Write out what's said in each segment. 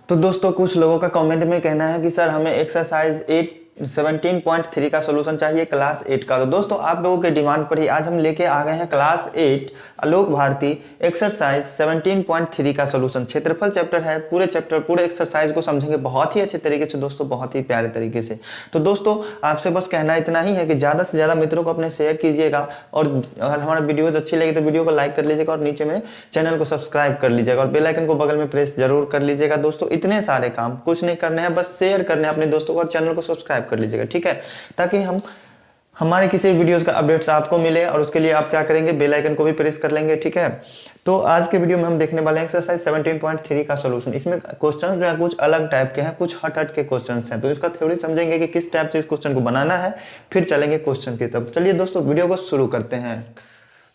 तो दोस्तों कुछ लोगों का कमेंट में कहना है कि सर हमें एक्सरसाइज 17.3 का सोल्यूशन चाहिए क्लास 8 का। तो दोस्तों आप लोगों के डिमांड पर ही आज हम लेके आ गए हैं क्लास 8 आलोक भारती एक्सरसाइज 17.3 का सोल्यूशन। क्षेत्रफल चैप्टर है, पूरे चैप्टर पूरे एक्सरसाइज को समझेंगे बहुत ही अच्छे तरीके से दोस्तों, बहुत ही प्यारे तरीके से। तो दोस्तों आपसे बस कहना इतना ही है कि ज़्यादा से ज़्यादा मित्रों को अपने शेयर कीजिएगा, और अगर हमारा वीडियोज़ अच्छी लगी तो वीडियो को लाइक कर लीजिएगा और नीचे में चैनल को सब्सक्राइब कर लीजिएगा और बेल आइकन को बगल में प्रेस जरूर कर लीजिएगा। दोस्तों इतने सारे काम कुछ नहीं करने हैं, बस शेयर करने हैं अपने दोस्तों को और चैनल को सब्सक्राइब कर लीजिएगा, ठीक है, ताकि हमारे किसी वीडियोस का अपडेट्स आपको मिले। और उसके लिए आप क्या करेंगे, बेल आइकन को भी प्रेस कर लेंगे, ठीक है। तो आज के वीडियो में हम देखने वाले हैं एक्सरसाइज 17.3 का सॉल्यूशन। इसमें क्वेश्चंस जो है कुछ अलग टाइप के हैं, कुछ हट के क्वेश्चंस हैं, तो इसका थ्योरी समझेंगे कि किस टाइप से इस क्वेश्चन को बनाना है, फिर चलेंगे क्वेश्चन की तरफ। चलिए दोस्तों वीडियो को शुरू करते हैं।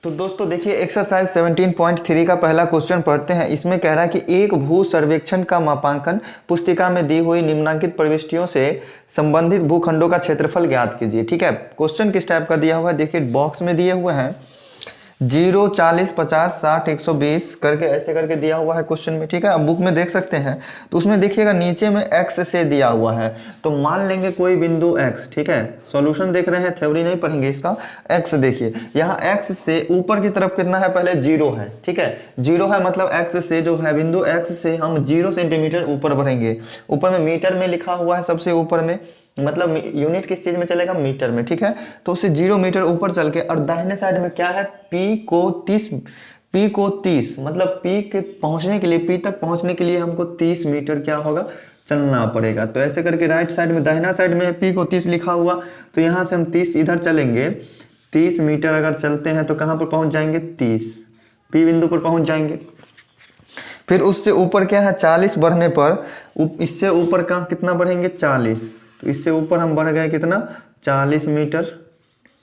तो दोस्तों देखिए एक्सरसाइज 17.3 का पहला क्वेश्चन पढ़ते हैं। इसमें कह रहा है कि एक भू सर्वेक्षण का मापांकन पुस्तिका में दी हुई निम्नलिखित प्रविष्टियों से संबंधित भूखंडों का क्षेत्रफल ज्ञात कीजिए, ठीक है। क्वेश्चन किस टाइप का दिया हुआ है, देखिए बॉक्स में दिए हुए हैं 0, 40, 50, 60, 120 करके ऐसे करके दिया हुआ है क्वेश्चन में, ठीक है। अब बुक में देख सकते हैं तो उसमें देखिएगा नीचे में x से दिया हुआ है, तो मान लेंगे कोई बिंदु x, ठीक है। सॉल्यूशन देख रहे हैं, थ्योरी नहीं पढ़ेंगे इसका। x देखिए यहाँ x से ऊपर की तरफ कितना है, पहले 0 है, ठीक है। 0 है मतलब x से जो है बिंदु x से हम 0 सेंटीमीटर ऊपर बढ़ेंगे। ऊपर में मीटर में लिखा हुआ है, सबसे ऊपर में मतलब यूनिट किस चीज में चलेगा, मीटर में, ठीक है। तो उससे 0 मीटर ऊपर चल के, और दाहिने साइड में क्या है, P को 30 मतलब P के पहुंचने के लिए, P तक पहुंचने के लिए हमको 30 मीटर क्या होगा, चलना पड़ेगा। तो ऐसे करके राइट साइड में, दाहिना साइड में P को 30 लिखा हुआ, तो यहाँ से हम 30 इधर चलेंगे, 30 मीटर अगर चलते हैं तो कहाँ पर पहुंच जाएंगे, 30 P बिंदु पर पहुंच जाएंगे। फिर उससे ऊपर क्या है, 40 बढ़ने पर, इससे ऊपर कहाँ कितना बढ़ेंगे, 40, तो इससे ऊपर हम बढ़ गए कितना, 40 मीटर,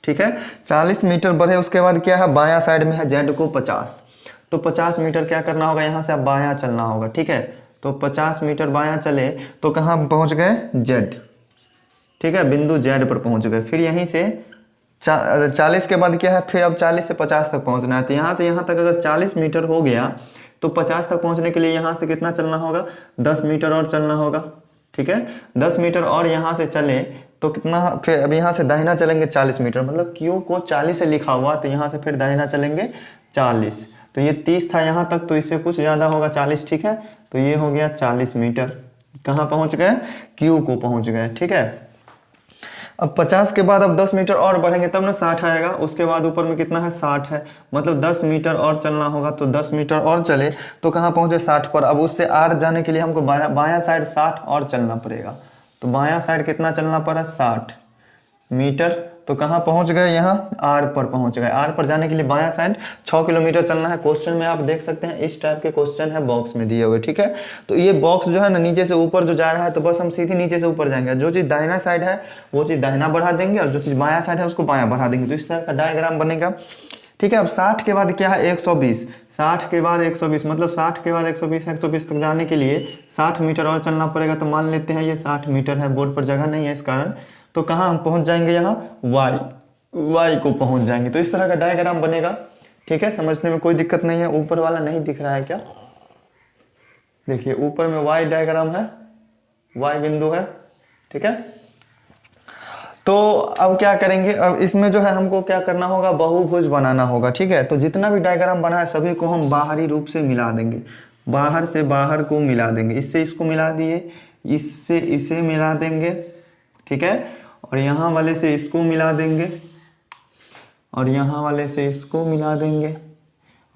ठीक है। 40 मीटर बढ़े, उसके बाद क्या है, बायां साइड में है जेड को 50, तो 50 मीटर क्या करना होगा, यहाँ से अब बायां चलना होगा, ठीक है। तो 50 मीटर बायां चले तो कहाँ पहुँच गए, जेड, ठीक है, बिंदु जेड पर पहुँच गए। फिर यहीं से 40 के बाद क्या है, फिर अब 40 से 50 तक पहुँचना है, तो यहाँ से यहाँ तक अगर 40 मीटर हो गया तो 50 तक पहुँचने के लिए यहाँ से कितना चलना होगा, 10 मीटर और चलना होगा, ठीक है। 10 मीटर और यहाँ से चले तो कितना, फिर अब यहाँ से दाहिना चलेंगे 40 मीटर, मतलब Q को 40 से लिखा हुआ, तो यहाँ से फिर दाहिना चलेंगे 40, तो ये 30 था यहाँ तक, तो इससे कुछ ज़्यादा होगा 40, ठीक है। तो ये हो गया 40 मीटर, कहाँ पहुँच गए, Q को पहुँच गए, ठीक है। अब 50 के बाद अब 10 मीटर और बढ़ेंगे तब ना 60 आएगा, उसके बाद ऊपर में कितना है, 60 है, मतलब 10 मीटर और चलना होगा, तो 10 मीटर और चले तो कहाँ पहुँचे, 60 पर। अब उससे आर जाने के लिए हमको बायां साइड 60 और चलना पड़ेगा, तो बायां साइड कितना चलना पड़ा, 60 मीटर, तो कहाँ पहुँच गए, यहाँ आर पर पहुँच गए। आर पर जाने के लिए बायां साइड 6 किलोमीटर चलना है। क्वेश्चन में आप देख सकते हैं इस टाइप के क्वेश्चन है बॉक्स में दिए हुए, ठीक है। तो ये बॉक्स जो है ना नीचे से ऊपर जो जा रहा है, तो बस हम सीधे नीचे से ऊपर जाएंगे, जो चीज़ दाहिना साइड है वो चीज़ दाहिना बढ़ा देंगे, और जो चीज़ बायां साइड है उसको बायां बढ़ा देंगे, तो इस तरह का डायग्राम बनेगा, ठीक है। अब 60 के बाद क्या है, 120, 60 के बाद 120 मतलब 60 के बाद 120 तक जाने के लिए 60 मीटर और चलना पड़ेगा। तो मान लेते हैं ये 60 मीटर है, बोर्ड पर जगह नहीं है इस कारण, तो कहाँ हम पहुँच जाएंगे, यहाँ वाई को पहुँच जाएंगे। तो इस तरह का डायग्राम बनेगा, ठीक है, समझने में कोई दिक्कत नहीं है। ऊपर वाला नहीं दिख रहा है क्या, देखिए ऊपर में वाई डायग्राम है, वाई बिंदु है, ठीक है। तो अब क्या करेंगे, अब इसमें जो है हमको क्या करना होगा, बहुभुज बनाना होगा, ठीक है। तो जितना भी डायग्राम बना है सभी को हम बाहरी रूप से मिला देंगे, बाहर से बाहर को मिला देंगे, इससे इसको मिला दिए, इससे इसे मिला देंगे, ठीक है, और यहाँ वाले से इसको मिला देंगे, और यहाँ वाले से इसको मिला देंगे,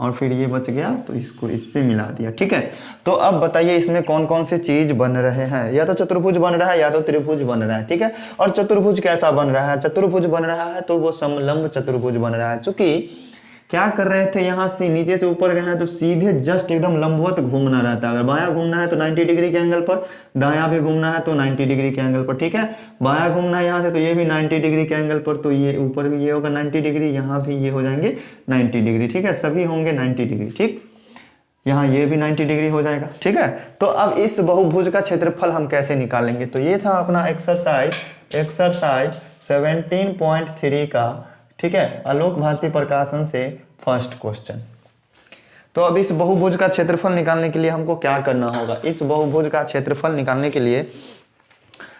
और फिर ये बच गया तो इसको इससे मिला दिया, ठीक है। तो अब बताइए इसमें कौन कौन से चीज बन रहे हैं, या तो चतुर्भुज बन रहा है या तो त्रिभुज बन रहा है, ठीक है। और चतुर्भुज कैसा बन रहा है, चतुर्भुज बन रहा है तो वो समलंब चतुर्भुज बन रहा है। चूंकि क्या कर रहे थे, यहाँ से नीचे से ऊपर गए हैं तो सीधे जस्ट एकदम लंबवत घूमना रहता है। अगर बायां घूमना है तो 90 डिग्री के एंगल पर, दायां भी घूमना है तो 90 डिग्री के एंगल पर, ठीक है। बायां घूमना है यहाँ से तो ये भी 90 डिग्री के एंगल पर, तो ये ऊपर भी ये होगा 90 डिग्री, यहाँ भी ये हो जाएंगे 90 डिग्री, ठीक है, सभी होंगे 90 डिग्री, ठीक। यहाँ ये भी 90 डिग्री हो जाएगा, ठीक है। तो अब इस बहुभुज का क्षेत्रफल हम कैसे निकालेंगे, तो ये था अपना एक्सरसाइज 17.3 का, ठीक है, आलोक भारती प्रकाशन से फर्स्ट क्वेश्चन। तो अब इस बहुभुज का क्षेत्रफल निकालने के लिए हमको क्या करना होगा? इस बहुभुज का क्षेत्रफल निकालने के लिए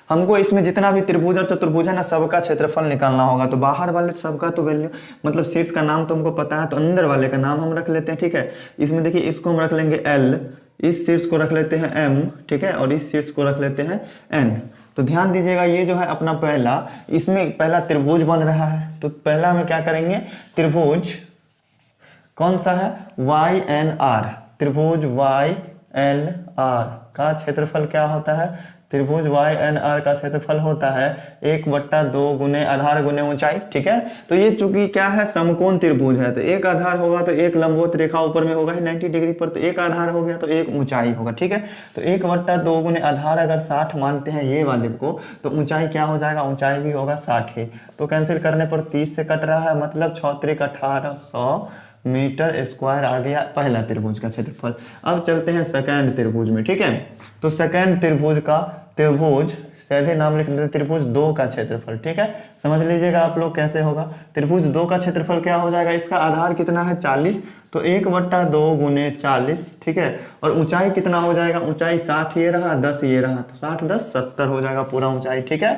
हमको इसमें जितना भी त्रिभुज और चतुर्भुज है ना, सबका क्षेत्रफल निकालना होगा। तो बाहर वाले सबका तो वैल्यू मतलब शीर्ष का नाम तो हमको पता है, तो अंदर वाले का नाम हम रख लेते हैं, ठीक है। इसमें देखिए इसको हम रख लेंगे L, इस शीर्ष को रख लेते हैं M, ठीक है, और इस शीर्ष को रख लेते हैं N। तो ध्यान दीजिएगा ये जो है अपना पहला, इसमें पहला त्रिभुज बन रहा है। तो पहला में क्या करेंगे, त्रिभुज कौन सा है, YNR, त्रिभुज YNR का क्षेत्रफल क्या होता है, त्रिभुज YNR का क्षेत्रफल होता है 1/2 गुने आधार गुने ऊंचाई, ठीक है। तो ये चूंकि क्या है, समकोण त्रिभुज है, तो एक आधार होगा तो एक लंबवत रेखा ऊपर में होगा ही 90 डिग्री पर, तो एक आधार हो गया तो एक ऊंचाई होगा, ठीक है। तो 1/2 गुने आधार अगर 60 मानते हैं ये वाले को, तो ऊंचाई क्या हो जाएगा, ऊंचाई भी होगा 60 ही। तो कैंसिल करने पर 30 से कट रहा है, मतलब 6 त्रिक 1800 मीटर स्क्वायर आ गया पहला त्रिभुज का क्षेत्रफल। अब चलते हैं सेकंड त्रिभुज में, ठीक है। तो सेकंड त्रिभुज का, त्रिभुज सीधे नाम लिख देते हैं, त्रिभुज 2 का क्षेत्रफल, ठीक है। समझ लीजिएगा आप लोग कैसे होगा। त्रिभुज 2 का क्षेत्रफल क्या हो जाएगा, इसका आधार कितना है 40, तो 1/2 गुने 40, ठीक है। और ऊंचाई कितना हो जाएगा, ऊंचाई 60 ये रहा, 10 ये रहा, तो 60 10 70 हो जाएगा पूरा ऊंचाई, ठीक है।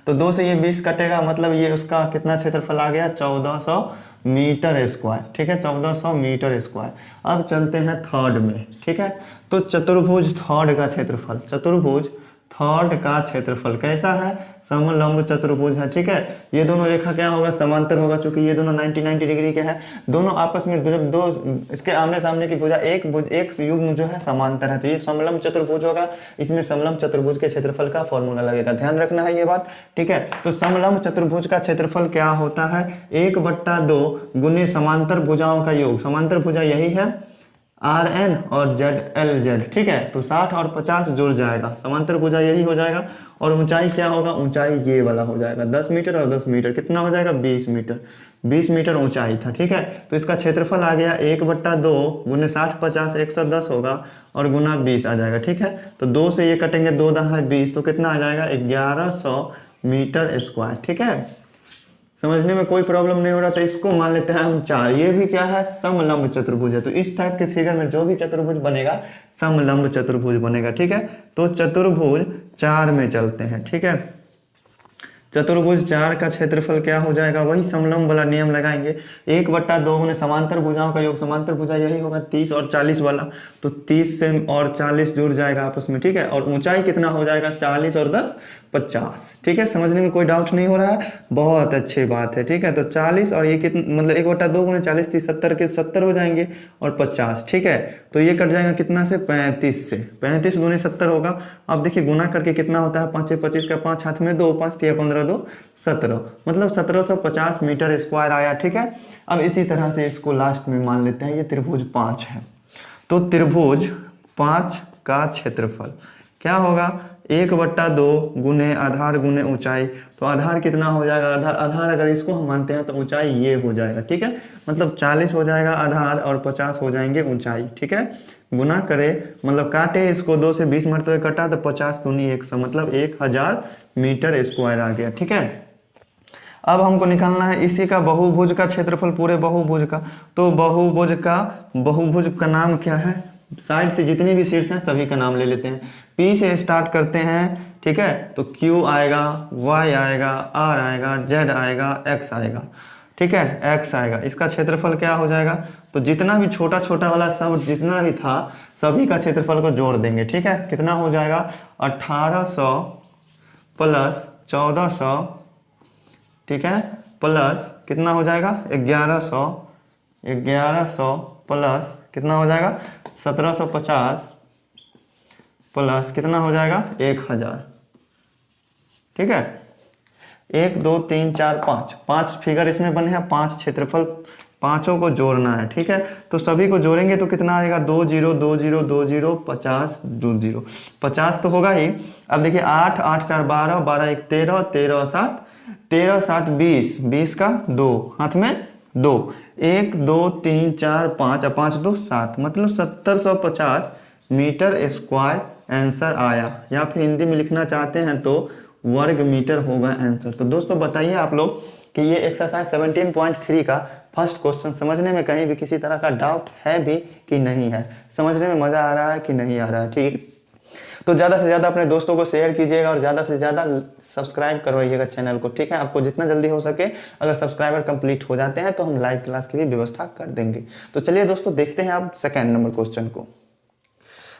तो 2 से ये 20 कटेगा, मतलब ये उसका कितना क्षेत्रफल आ गया, 1400 मीटर स्क्वायर, ठीक है, 1400 मीटर स्क्वायर। अब चलते हैं थर्ड में, ठीक है। तो चतुर्भुज थर्ड का क्षेत्रफल, चतुर्भुज थर्ड का क्षेत्रफल कैसा है, समलंब चतुर्भुज है, ठीक है। ये दोनों रेखा क्या होगा, समांतर होगा, चूंकि ये दोनों 90 डिग्री के हैं। दोनों आपस में दो इसके आमने सामने की भुजा एक युग्म जो है समांतर है, तो ये समलंब चतुर्भुज होगा। इसमें समलंब चतुर्भुज के क्षेत्रफल का फॉर्मूला लगेगा, ध्यान रखना है ये बात, ठीक है। तो समलंब चतुर्भुज का क्षेत्रफल क्या होता है, 1/2 गुने समांतर भुजाओं का योग, समांतर भुजा यही है RN और ZLZ, ठीक है। तो 60 और 50 जुड़ जाएगा, समांतर भुजा यही हो जाएगा। और ऊंचाई क्या होगा, ऊंचाई ये वाला हो जाएगा 10 मीटर और 10 मीटर, कितना हो जाएगा 20 मीटर, 20 मीटर ऊंचाई था, ठीक है। तो इसका क्षेत्रफल आ गया 1/2 गुने 60 50 110 होगा और गुना 20 आ जाएगा, ठीक है। तो 2 से ये कटेंगे, 2 10 20, तो कितना आ जाएगा 1100 मीटर स्क्वायर, ठीक है। समझने में कोई प्रॉब्लम नहीं हो रहा, तो इसको मान लेते हैं हम 4। ये भी क्या है, समलंब चतुर्भुज है। तो इस टाइप के फिगर में जो भी चतुर्भुज बनेगा समलंब चतुर्भुज बनेगा, ठीक है। तो चतुर्भुज 4 में चलते हैं, ठीक है। चतुर्भुज 4 का क्षेत्रफल क्या हो जाएगा, वही समलंब वाला नियम लगाएंगे, 1/2 गुने समांतर भुजाओं का योग, समांतर भुजा यही होगा 30 और 40 वाला, तो 30 से और 40 जुड़ जाएगा आपस में, ठीक है। और ऊंचाई कितना हो जाएगा 40 और 10 50, ठीक है। समझने में कोई डाउट नहीं हो रहा है, बहुत अच्छी बात है, ठीक है। तो 40 और ये कितना, मतलब 1/2 गुने 40 30 70 के 70 हो जाएंगे और 50, ठीक है। तो ये कट जाएगा कितना से, 35 से, 35 गुने 70 होगा। अब देखिए गुना करके कितना होता है, 5 25 का 5 हाथ में 2, 5 3 15 2 17, मतलब 1750 मीटर स्क्वायर आया, ठीक है। अब इसी तरह से इसको लास्ट में मान लेते हैं, ये त्रिभुज 5 है। तो त्रिभुज 5 का क्षेत्रफल क्या होगा, 1/2 गुने आधार गुने ऊंचाई, तो आधार कितना हो जाएगा, आधार अगर इसको हम मानते हैं तो ऊंचाई ये हो जाएगा, ठीक है। मतलब 40 हो जाएगा आधार और 50 हो जाएंगे ऊंचाई, ठीक है। गुना करे, मतलब काटे इसको, 2 से 20 मरतबे कटा तो 50 दूनी 100, मतलब 1000 मीटर स्क्वायर आ गया, ठीक है। अब हमको निकालना है इसी का बहुभुज का क्षेत्रफल, पूरे बहुभुज का। तो बहुभुज का नाम क्या है, साइड से जितने भी शीर्ष हैं सभी का नाम ले लेते हैं। P से स्टार्ट करते हैं, ठीक है। तो Q आएगा, Y आएगा, R आएगा, Z आएगा, X आएगा, ठीक है, X आएगा। इसका क्षेत्रफल क्या हो जाएगा, तो जितना भी छोटा छोटा वाला सब जितना भी था सभी का क्षेत्रफल को जोड़ देंगे, ठीक है। कितना हो जाएगा 1800 प्लस 1400, ठीक है, प्लस कितना हो जाएगा 1100 प्लस कितना हो जाएगा 1750 प्लस कितना हो जाएगा 1000, ठीक है। 1 2 3 4 5 5 फिगर इसमें बने हैं, 5 क्षेत्रफल, पांचों को जोड़ना है, ठीक है। तो सभी को जोड़ेंगे तो कितना आएगा 2 0 2 0 2 0 50 2 0, 50 तो होगा ही। अब देखिए 8 8 4 12 12 1 13 13 7 13 7 20 20 का 2 हाथ में 2, 1 2 3 4 5 और 5 2 7, मतलब 1750 मीटर स्क्वायर आंसर आया। या फिर हिंदी में लिखना चाहते हैं तो वर्ग मीटर होगा आंसर। तो दोस्तों बताइए आप लोग कि ये एक्सरसाइज 17.3 का फर्स्ट क्वेश्चन समझने में कहीं भी किसी तरह का डाउट है भी कि नहीं है, समझने में मज़ा आ रहा है कि नहीं आ रहा है, ठीक है। तो ज़्यादा से ज़्यादा अपने दोस्तों को शेयर कीजिएगा और ज़्यादा से ज़्यादा सब्सक्राइब करवाइएगा चैनल को, ठीक है। आपको जितना जल्दी हो सके, अगर सब्सक्राइबर कंप्लीट हो जाते हैं तो हम लाइव क्लास की भी व्यवस्था कर देंगे। तो चलिए दोस्तों देखते हैं आप सेकेंड नंबर क्वेश्चन को।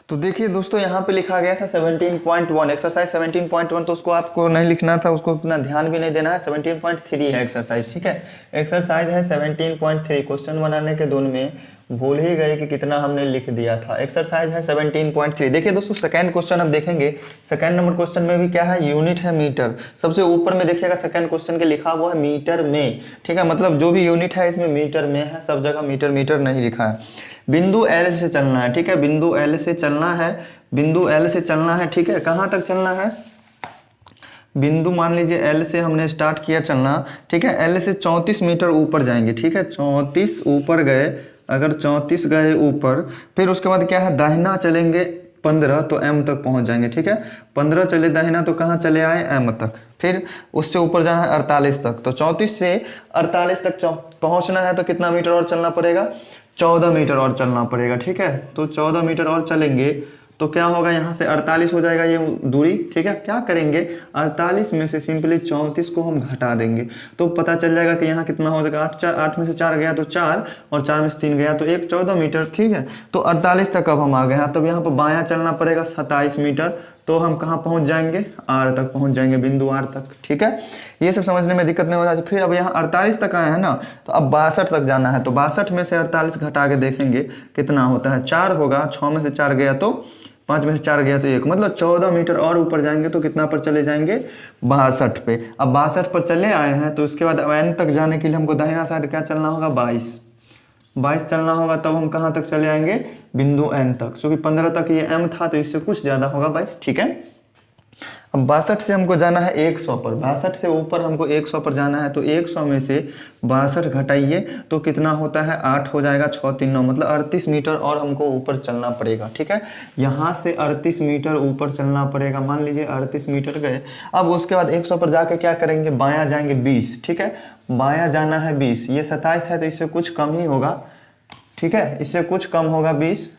तो देखिए दोस्तों, यहाँ पे लिखा गया था 17.1 एक्सरसाइज 17.1, तो उसको आपको नहीं लिखना था, उसको उतना ध्यान भी नहीं देना है। 17.3 है एक्सरसाइज, ठीक है। एक्सरसाइज है 17.3। क्वेश्चन बनाने के धुन में भूल ही गए कि कितना हमने लिख दिया था। एक्सरसाइज है 17.3। देखिए दोस्तों, सेकंड क्वेश्चन अब देखेंगे। सेकंड नंबर क्वेश्चन में भी क्या है, यूनिट है मीटर। सबसे ऊपर में देखिएगा सेकंड क्वेश्चन के लिखा हुआ है मीटर में, ठीक है। मतलब जो भी यूनिट है इसमें मीटर में है, सब जगह मीटर मीटर नहीं लिखा है। बिंदु एल से चलना है, ठीक है। बिंदु एल से चलना है, बिंदु एल से चलना है, ठीक है। कहाँ तक चलना है, बिंदु मान लीजिए एल से हमने स्टार्ट किया चलना, ठीक है। एल से 34 मीटर ऊपर जाएंगे, ठीक है। 34 ऊपर गए, अगर 34 गए ऊपर, फिर उसके बाद क्या है, दाहिना चलेंगे 15 तो एम तक पहुंच जाएंगे, ठीक है। 15 चले दाहिना तो कहाँ चले आए, एम तक। फिर उससे ऊपर जाना है 48 तक, तो 34 से 48 तक पहुंचना है तो कितना मीटर और चलना पड़ेगा, 14 मीटर और चलना पड़ेगा, ठीक है। तो 14 मीटर और चलेंगे तो क्या होगा, यहाँ से 48 हो जाएगा ये दूरी, ठीक है। क्या करेंगे, 48 में से सिंपली 34 को हम घटा देंगे तो पता चल जाएगा कि यहाँ कितना हो जाएगा, 8 में से 4 गया तो 4 और 4 में से 3 गया तो 1, 14 मीटर, ठीक है। तो 48 तक अब हम आ गए हैं, तब यहाँ पर बायां चलना पड़ेगा 27 मीटर, तो हम कहाँ पहुँच जाएंगे, आर तक पहुँच जाएंगे, बिंदु आर तक, ठीक है। ये सब समझने में दिक्कत नहीं हो जाती। फिर अब यहाँ 48 तक आए हैं ना, तो अब 62 तक जाना है, तो 62 में से 48 घटा के देखेंगे कितना होता है, 4 होगा, 6 में से 4 गया तो 5 में से 4 गया तो 1, मतलब 14 मीटर और ऊपर जाएंगे तो कितना पर चले जाएंगे, 62 पे। अब 62 पर चले आए हैं तो उसके बाद एन तक जाने के लिए हमको दाहिना साइड क्या चलना होगा, 22 चलना होगा, तब हम कहाँ तक चले आएंगे, बिंदु एन तक। क्योंकि 15 तक ये एम था तो इससे कुछ ज़्यादा होगा 22, ठीक है। अब 62 से हमको जाना है 100 पर, 62 से ऊपर हमको 100 पर जाना है, तो 100 में से 62 घटाइए तो कितना होता है, 8 हो जाएगा, 6 3 9, मतलब 38 मीटर और हमको ऊपर चलना पड़ेगा, ठीक है। यहाँ से 38 मीटर ऊपर चलना पड़ेगा, मान लीजिए 38 मीटर गए। अब उसके बाद 100 पर जाके क्या करेंगे, बायां जाएंगे 20, ठीक है। बायां जाना है 20, ये 27 है तो इससे कुछ कम ही होगा, ठीक है। इससे कुछ कम होगा 20,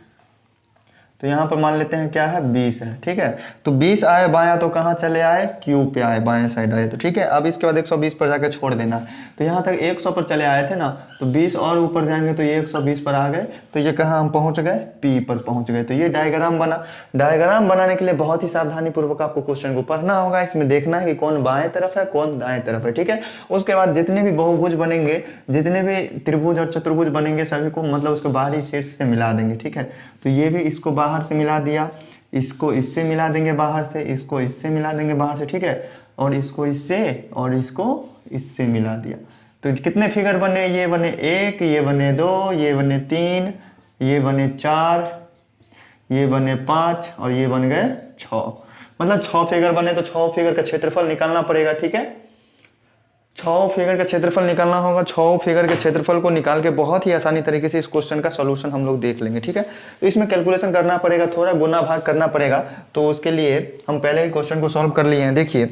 तो यहाँ पर मान लेते हैं क्या है, 20 है, ठीक है। तो 20 आए बायां तो कहाँ चले आए, क्यू पे आए, बाएं साइड आए, तो ठीक है। अब इसके बाद 120 पर जाकर छोड़ देना, तो यहाँ तक 100 पर चले आए थे ना, तो 20 और ऊपर जाएंगे तो ये 120 पर आ गए, तो ये कहाँ हम पहुँच गए, पी पर पहुँच गए। तो ये डायग्राम बना। डायग्राम बनाने के लिए बहुत ही सावधानी पूर्वक आपको क्वेश्चन को पढ़ना होगा, इसमें देखना है कि कौन बाएं तरफ है कौन दाएं तरफ है, ठीक है। उसके बाद जितने भी बहुभुज बनेंगे, जितने भी त्रिभुज और चतुर्भुज बनेंगे, सभी को मतलब उसके बाहरी शीर्ष से मिला देंगे, ठीक है। तो ये भी इसको बाहर से मिला दिया, इसको इससे मिला देंगे बाहर से, इसको इससे मिला देंगे बाहर से, ठीक है। और इसको इससे और इसको इससे मिला दिया, तो कितने फिगर बने, ये बने 1, ये बने 2, ये बने 3, ये बने 4, ये बने 5 और ये बन गए 6, मतलब 6 फिगर बने। तो 6 फिगर का क्षेत्रफल निकालना पड़ेगा, ठीक है। 6 फिगर का क्षेत्रफल निकालना होगा। 6 फिगर के क्षेत्रफल को निकाल के बहुत ही आसानी तरीके से इस क्वेश्चन का सॉल्यूशन हम लोग देख लेंगे, ठीक है। तो इसमें कैलकुलेशन करना पड़ेगा, थोड़ा गुना भाग करना पड़ेगा, तो उसके लिए हम पहले ही क्वेश्चन को सॉल्व कर लिए हैं। देखिए,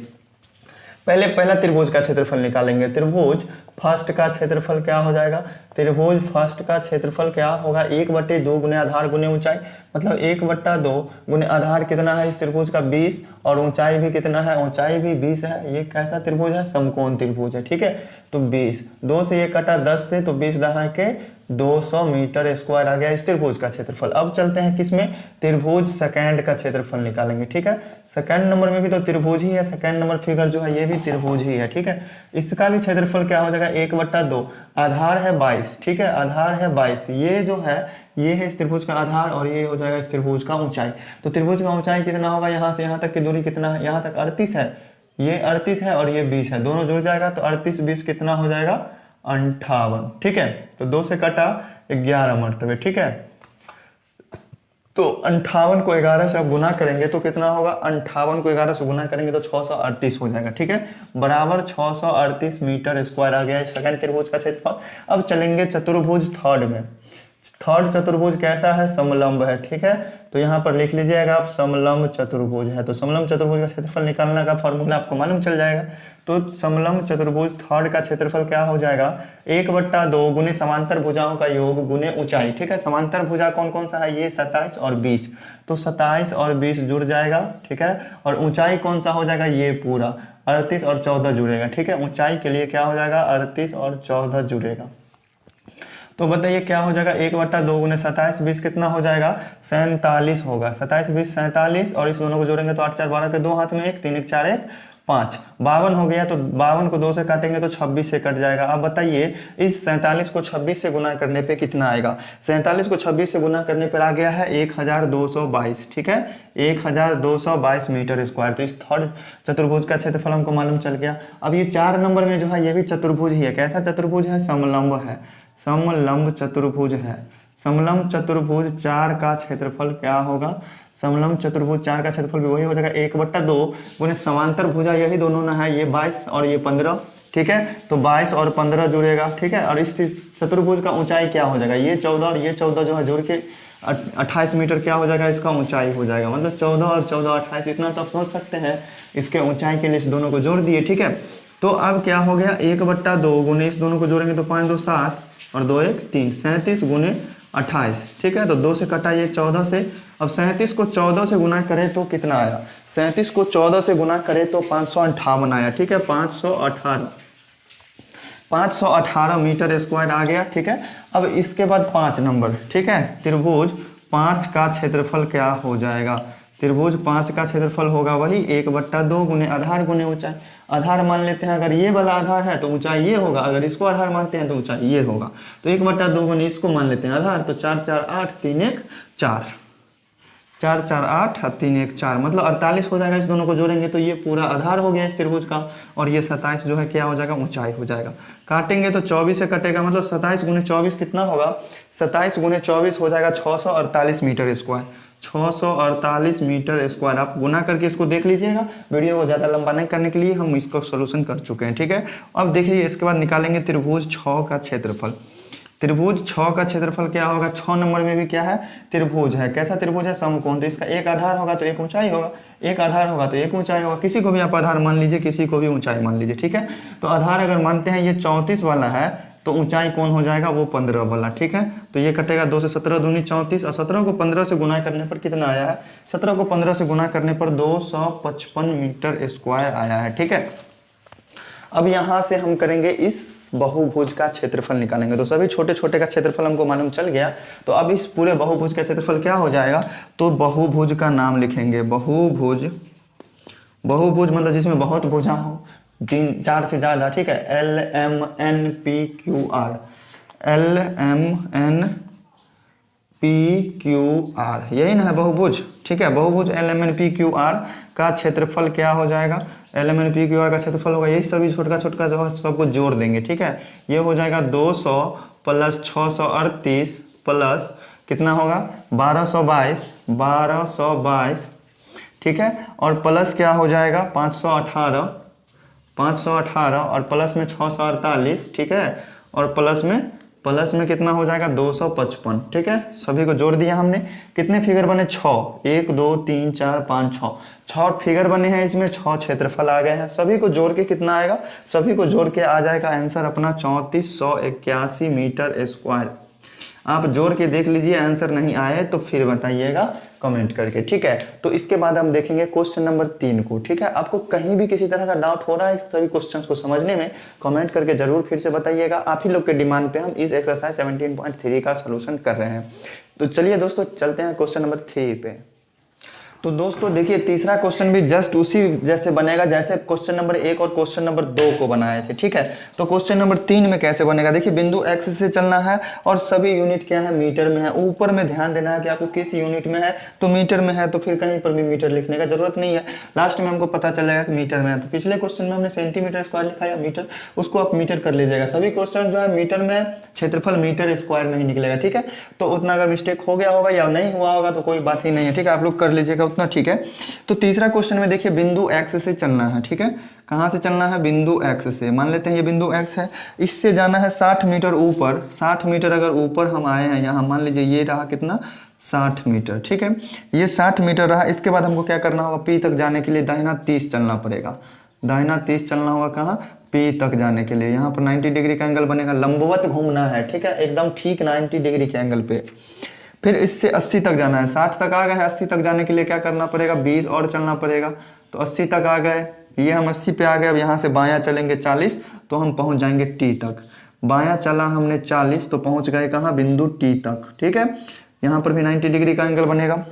पहला त्रिभुज का क्षेत्रफल निकालेंगे। त्रिभुज फर्स्ट का क्षेत्रफल क्या हो जाएगा, त्रिभुज फर्स्ट का क्षेत्रफल क्या होगा, 1/2 गुने आधार गुने ऊंचाई, मतलब 1/2 गुने आधार कितना है इस त्रिभुज का, 20, और ऊंचाई भी कितना है, ऊंचाई भी 20 है। ये कैसा त्रिभुज है, समकोण त्रिभुज है, ठीक है। तो 20, 2 से ये कटा 10 से, तो 20 दहा के 200 मीटर स्क्वायर आ गया इस त्रिभुज का क्षेत्रफल। अब चलते हैं किसमें, त्रिभुज सेकंड का क्षेत्रफल निकालेंगे, ठीक है। सेकंड नंबर में भी तो त्रिभुज ही है, सेकंड नंबर फिगर जो है ये भी त्रिभुज ही है, ठीक है। इसका भी क्षेत्रफल क्या हो जाएगा, 1/2, आधार है 22, ठीक है, आधार है 22, ये जो है ये है इस त्रिभुज का आधार और ये हो जाएगा इस त्रिभुज का ऊंचाई। तो त्रिभुज का ऊंचाई कितना होगा, यहाँ से यहाँ तक की दूरी कितना है, यहाँ तक 38 है, ये 38 है और ये 20 है, दोनों जुड़ जाएगा तो 38 20 कितना हो जाएगा, 58, ठीक है। तो 2 से कटा 11 मरतबे, ठीक है। तो 58 को 11 से आप गुना करेंगे तो कितना होगा, 58 को 11 से गुना करेंगे तो 638 हो जाएगा, ठीक है, बराबर 638 मीटर स्क्वायर आ गया है सेकंड त्रिभुज का क्षेत्रफल। अब चलेंगे चतुर्भुज थर्ड में। थर्ड चतुर्भुज कैसा है, समलंब है, ठीक है। तो यहाँ पर लिख लीजिएगा आप समलंब चतुर्भुज है। तो समलंब चतुर्भुज का क्षेत्रफल निकालने का फॉर्मूला आपको मालूम चल जाएगा। तो समलंब चतुर्भुज थर्ड का क्षेत्रफल क्या हो जाएगा, 1/2 गुने समांतर भुजाओं का योग गुने ऊंचाई, ठीक है। समांतर भुजा कौन कौन सा है, ये 27 और 20, तो 27 और 20 जुड़ जाएगा, ठीक है। और ऊंचाई कौन सा हो जाएगा, ये पूरा 38 और 14 जुड़ेगा, ठीक है। ऊंचाई के लिए क्या हो जाएगा, 38 और 14 जुड़ेगा। तो बताइए क्या हो जाएगा, 1/2 गुने 27 20 कितना हो जाएगा, 47 होगा। 27 20 47, और इस दोनों को जोड़ेंगे तो 8 4 12 के 2 हाथ में 1 3 1 4 1 5, 52 हो गया। तो 52 को 2 से काटेंगे तो 26 से कट जाएगा। अब बताइए इस 47 को 26 से गुना करने पे कितना आएगा। 47 को 26 से गुना करने पर आ गया है 1222, ठीक है, 1222 मीटर स्क्वायर। तो इस थर्ड चतुर्भुज का क्षेत्रफल हमको मालूम चल गया। अब ये 4 नंबर में जो है ये भी चतुर्भुज ही है। कैसा चतुर्भुज है, समलंब है, समलंब चतुर्भुज है। समलंब चतुर्भुज 4 का क्षेत्रफल क्या होगा, समलंब चतुर्भुज 4 का क्षेत्रफल भी वही हो जाएगा 1/2 गुने समांतर भुजा यही दोनों ना है, ये 22 और ये 15, ठीक है। तो 22 और 15 जुड़ेगा, ठीक है। और इस चतुर्भुज का ऊंचाई क्या हो जाएगा, ये 14 और ये 14 जो है जोड़ के 28 मीटर क्या हो जाएगा, इसका ऊंचाई हो जाएगा। मतलब 14 और 14 28 इतना तो आप सोच सकते हैं। इसके ऊंचाई के लिए इस दोनों को जोड़ दिए, ठीक है। तो अब क्या हो गया, 1/2 गुने इस दोनों को जोड़ेंगे तो 5 2 7 और 2 1 3, 37 गुने 28, ठीक है। तो 2 से कटाइए 14 से। अब 37 को 14 से गुना करें तो कितना आया, 37 को 14 से गुना करें तो 558 आया, ठीक है। 518 मीटर स्क्वायर आ गया, ठीक है। अब इसके बाद 5 नंबर, ठीक है। त्रिभुज 5 का क्षेत्रफल क्या हो जाएगा, त्रिभुज 5 का क्षेत्रफल होगा वही 1/2 गुने आधार गुने ऊंचाई। आधार मान लेते हैं, अगर ये वाला आधार है तो ऊंचाई ये होगा, अगर इसको आधार मानते हैं तो ऊंचाई ये होगा। तो 1/2 गुने इसको मान लेते हैं आधार, तो 4 4 8 3 1 4, 4 4 8 और 3 1 4, मतलब 48 हो जाएगा। इस दोनों को जोड़ेंगे तो ये पूरा आधार हो गया इस त्रिभुज का। और ये 27 जो है क्या हो जाएगा, ऊंचाई हो जाएगा। काटेंगे तो 24 से कटेगा, मतलब 27 गुने 24 कितना होगा, 27 गुने 24 हो जाएगा 648 मीटर स्क्वायर। 648 metre square. आप गुना करके इसको देख लीजिएगा, वीडियो को ज़्यादा लंबा नहीं करने के लिए हम इसको सोल्यूशन कर चुके हैं, ठीक है। अब देखिए इसके बाद निकालेंगे त्रिभुज 6 का क्षेत्रफल। त्रिभुज 6 का क्षेत्रफल क्या होगा, 6 नंबर में भी क्या है, त्रिभुज है। कैसा त्रिभुज है, समकोण। तो इसका एक आधार होगा तो एक ऊंचाई होगा, एक आधार होगा तो एक ऊंचाई होगा। किसी को भी आप आधार मान लीजिए, किसी को भी ऊंचाई मान लीजिए, ठीक है। तो आधार अगर मानते हैं ये 34 वाला है तो ऊंचाई कौन हो जाएगा, वो 15 वाला, ठीक है। तो ये कटेगा 2 से 17 दूनी 34, और 17 को 15 से गुना करने पर कितना आया है, 17 को 15 से गुना करने पर 255 मीटर स्क्वायर आया है, ठीक है। अब यहाँ से हम करेंगे इस बहुभुज का क्षेत्रफल निकालेंगे। तो सभी छोटे छोटे का क्षेत्रफल हमको मालूम चल गया। तो अब इस पूरे बहुभुज का क्षेत्रफल क्या हो जाएगा, तो बहुभुज का नाम लिखेंगे, बहुभुज। बहुभुज मतलब जिसमें बहुत भुजा हो, 3 4 से ज़्यादा, ठीक है। LMNPQR, LMNPQR यही ना है बहुभुज, ठीक है। बहुभुज LMNPQR का क्षेत्रफल क्या हो जाएगा, LMNPQR का क्षेत्रफल होगा यही सभी छोटका छोटका जो है सबको जोड़ देंगे, ठीक है। ये हो जाएगा 200 प्लस 638 प्लस कितना होगा 1222, ठीक है। और प्लस क्या हो जाएगा 518 और प्लस में 648, ठीक है। और प्लस में कितना हो जाएगा 255, ठीक है। सभी को जोड़ दिया हमने। कितने फिगर बने, 6, 1 2 3 4 5 6 फिगर बने हैं, इसमें 6 क्षेत्रफल आ गए हैं। सभी को जोड़ के कितना आएगा, सभी को जोड़ के आ जाएगा आंसर अपना 3481 मीटर स्क्वायर। आप जोड़ के देख लीजिए, आंसर नहीं आए तो फिर बताइएगा कमेंट करके, ठीक है। तो इसके बाद हम देखेंगे क्वेश्चन नंबर 3 को, ठीक है। आपको कहीं भी किसी तरह का डाउट हो रहा है सभी क्वेश्चंस को समझने में, कमेंट करके जरूर फिर से बताइएगा। आप ही लोग के डिमांड पे हम इस एक्सरसाइज 17.3 का सोल्यूशन कर रहे हैं। तो चलिए दोस्तों चलते हैं क्वेश्चन नंबर 3 पे। तो दोस्तों देखिए तीसरा क्वेश्चन भी जस्ट उसी जैसे बनेगा जैसे क्वेश्चन नंबर 1 और क्वेश्चन नंबर 2 को बनाए थे, ठीक है। तो क्वेश्चन नंबर 3 में कैसे बनेगा, देखिए बिंदु x से चलना है और सभी यूनिट क्या है, मीटर में है। ऊपर में ध्यान देना है कि आपको किस यूनिट में है, तो मीटर में है तो फिर कहीं पर भी मीटर लिखने का जरूरत नहीं है, लास्ट में हमको पता चलेगा कि मीटर में है। तो पिछले क्वेश्चन में हमने सेंटीमीटर स्क्वायर लिखा या मीटर, उसको आप मीटर कर लीजिएगा। सभी क्वेश्चन जो है मीटर में, क्षेत्रफल मीटर स्क्वायर में ही निकलेगा, ठीक है। तो उतना अगर मिस्टेक हो गया होगा या नहीं हुआ होगा तो कोई बात ही नहीं है, ठीक है। आप लोग कर लीजिएगा उतना ठीक है। तो तीसरा क्वेश्चन में देखिए बिंदु एक्स से चलना है, ठीक है। कहाँ से चलना है? बिंदु एक्स से। मान लेते हैं ये बिंदु एक्स है, इससे जाना है 60 मीटर ऊपर। 60 मीटर अगर ऊपर हम आए हैं यहाँ, मान लीजिए ये रहा कितना, 60 मीटर, ठीक है। ये 60 मीटर रहा। इसके बाद हमको क्या करना होगा? पी तक जाने के लिए दाहिना 30 चलना पड़ेगा। दाहिना 30 चलना होगा कहाँ? पी तक जाने के लिए। यहाँ पर 90 डिग्री का एंगल बनेगा, लंबवत घूमना है, ठीक है, एकदम ठीक 90 डिग्री के एंगल पे। फिर इससे 80 तक जाना है। 60 तक आ गए हैं, 80 तक जाने के लिए क्या करना पड़ेगा? 20 और चलना पड़ेगा। तो 80 तक आ गए, ये हम 80 पे आ गए। अब यहाँ से बायां चलेंगे 40 तो हम पहुँच जाएंगे टी तक। बायां चला हमने 40 तो पहुँच गए कहाँ? बिंदु टी तक, ठीक है। यहाँ पर भी 90 डिग्री का एंगल बनेगा।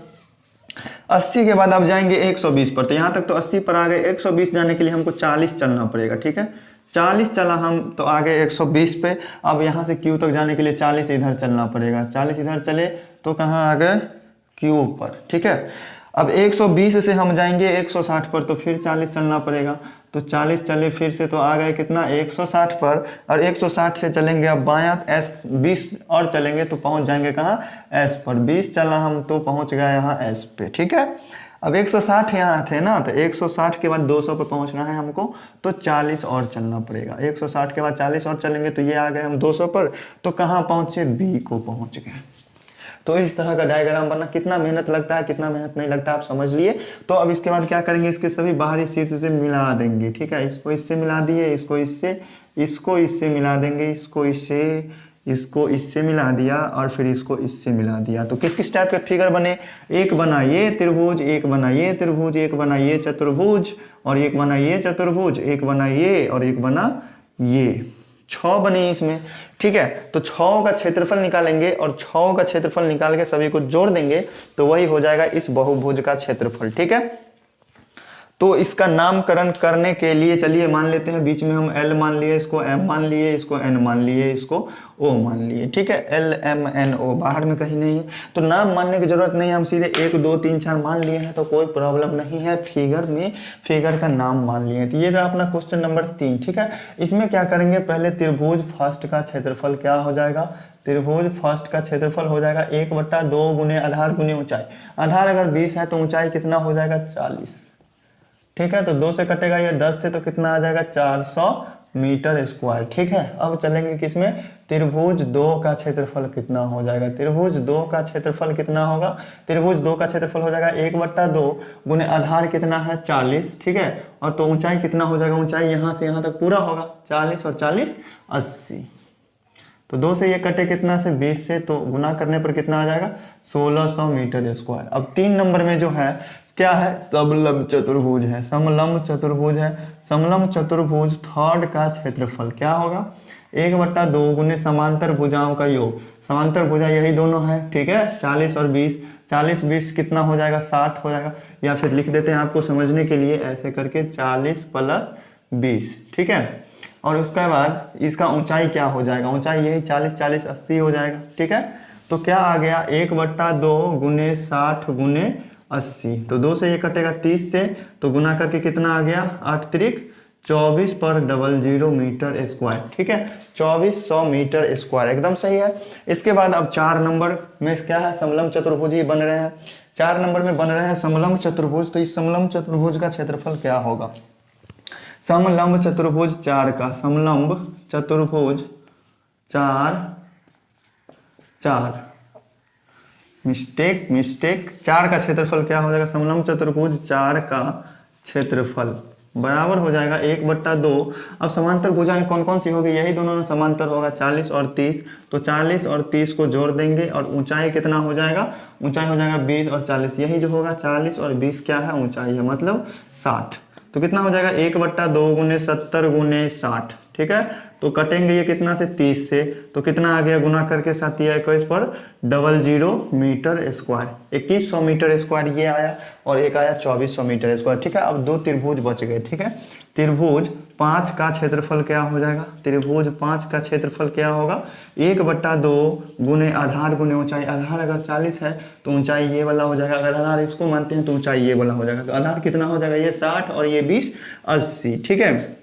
80 के बाद अब जाएंगे 120 पर। तो यहाँ तक तो 80 पर आ गए, 120 जाने के लिए हमको 40 चलना पड़ेगा, ठीक है। 40 चला हम तो आ गए 120 पे। अब यहाँ से क्यू तक जाने के लिए 40 इधर चलना पड़ेगा। 40 इधर चले तो कहाँ आ गए? क्यू पर, ठीक है। अब 120 से हम जाएंगे 160 पर, तो फिर 40 चलना पड़ेगा। तो 40 चले फिर से तो आ गए कितना? 160 पर। और 160 से चलेंगे अब बायां एस, 20 और चलेंगे तो पहुंच जाएंगे कहाँ? एस पर। 20 चला हम तो पहुंच गए यहाँ एस पे, ठीक है। अब 160 यहाँ थे ना, तो 160 के बाद 200 पे पहुंचना है हमको, तो 40 और चलना पड़ेगा। 160 के बाद 40 और चलेंगे तो ये आ गए हम 200 पर। तो कहाँ पहुंचे? बी को पहुंच गए। तो इस तरह का डायग्राम बनना कितना मेहनत लगता है, कितना मेहनत नहीं लगता, आप समझ लिए। तो अब इसके बाद क्या करेंगे? इसके सभी बाहरी शीर्ष से मिला देंगे, ठीक है। इसको इससे मिला दिए, इसको इससे, इसको इससे मिला देंगे, इसको इससे मिला दिया, और फिर इसको इससे मिला दिया। तो किस किस टाइप के फिगर बने? एक बना ये त्रिभुज, एक बना ये त्रिभुज, एक बना ये चतुर्भुज, और एक बना ये चतुर्भुज, एक बना ये, और एक बना ये। 6 बने इसमें, ठीक है। तो 6 का क्षेत्रफल निकालेंगे, और 6 का क्षेत्रफल निकाल के सभी को जोड़ देंगे तो वही हो जाएगा इस बहुभुज का क्षेत्रफल, ठीक है। तो इसका नामकरण करने के लिए चलिए मान लेते हैं, बीच में हम L मान लिए, इसको M मान लिए, इसको N मान लिए, इसको O मान लिए, ठीक है। L M N O, बाहर में कहीं नहीं है तो नाम मानने की जरूरत नहीं है। हम सीधे 1 2 3 4 मान लिए हैं तो कोई प्रॉब्लम नहीं है। फिगर में फिगर का नाम मान लिए। तो ये रहा अपना क्वेश्चन नंबर 3, ठीक है। इसमें क्या करेंगे? पहले त्रिभुज फर्स्ट का क्षेत्रफल क्या हो जाएगा? त्रिभुज फर्स्ट का क्षेत्रफल हो जाएगा 1/2 गुने आधार गुने ऊंचाई। आधार अगर 20 है तो ऊंचाई कितना हो जाएगा? 40, ठीक है। तो 2 से कटेगा ये 10 से, तो कितना आ जाएगा? 400 मीटर स्क्वायर, ठीक है। अब चलेंगे किसमें? त्रिभुज 2 का क्षेत्रफल कितना हो जाएगा? त्रिभुज 2 का क्षेत्रफल कितना होगा? त्रिभुज 2 का क्षेत्रफल हो जाएगा 1/2 गुने आधार कितना है? 40, ठीक है। और तो ऊंचाई कितना हो जाएगा? ऊंचाई यहाँ से यहाँ तक पूरा होगा 40 और 40 80। तो 2 से ये कटे कितना से? 20 से, तो गुना करने पर कितना आ जाएगा? 1600 मीटर स्क्वायर। अब 3 नंबर में जो है क्या है? समलंब चतुर्भुज है। समलंब चतुर्भुज है। समलंब चतुर्भुज थर्ड का क्षेत्रफल क्या होगा? 1/2 गुने समांतर भुजाओं का योग। समांतर भुजा यही दोनों है, ठीक है। 40 और 20, 40 20 कितना हो जाएगा? 60 हो जाएगा। या फिर लिख देते हैं आपको समझने के लिए ऐसे करके 40 + 20, ठीक है। और उसके बाद इसका ऊंचाई क्या हो जाएगा? ऊंचाई यही 40 40 80 हो जाएगा, ठीक है। तो क्या आ गया? 1/2 गुने 60 गुने 80। तो 2 से ये कटेगा 30 से, तो गुना करके कितना आ गया? 8 त्रिक 24 पर 00 मीटर स्क्वायर, ठीक है। 2400 मीटर स्क्वायर, एकदम सही है। इसके बाद अब 4 नंबर में क्या है? समलंब चतुर्भुज ही बन रहे हैं। 4 नंबर में बन रहे हैं समलंब चतुर्भुज। तो इस समलंब चतुर्भुज का क्षेत्रफल क्या होगा? समलंब चतुर्भुज 4 का, समलंब चतुर्भुज 4 मिस्टेक 4 का क्षेत्रफल क्या हो जाएगा? समलंब चतुर्भुज 4 का क्षेत्रफल बराबर हो जाएगा 1/2। अब समांतर भुजाएं कौन कौन सी होगी? यही दोनों में समांतर होगा 40 और 30। तो 40 और 30 को जोड़ देंगे, और ऊंचाई कितना हो जाएगा? ऊंचाई हो जाएगा 20 और 40, यही जो होगा 40 और 20 क्या है? ऊंचाई है, मतलब 60। तो कितना हो जाएगा? 1/2 गुने 70 गुने 60, ठीक है। तो कटेंगे ये कितना से? 30 से, तो कितना आ गया? गुना करके 7 या 21 पर 00 मीटर स्क्वायर। 2100 मीटर स्क्वायर ये आया, और एक आया 2400 मीटर स्क्वायर, ठीक है। अब 2 त्रिभुज बच गए, ठीक है। त्रिभुज 5 का क्षेत्रफल क्या हो जाएगा? त्रिभुज 5 का क्षेत्रफल क्या होगा? 1/2 गुने आधार गुने ऊंचाई। आधार अगर 40 है तो ऊंचाई ये वाला हो जाएगा। अगर आधार इसको मानते हैं तो ऊंचाई ये वाला हो जाएगा। तो आधार कितना हो जाएगा? ये 60 और ये 20 80, ठीक है।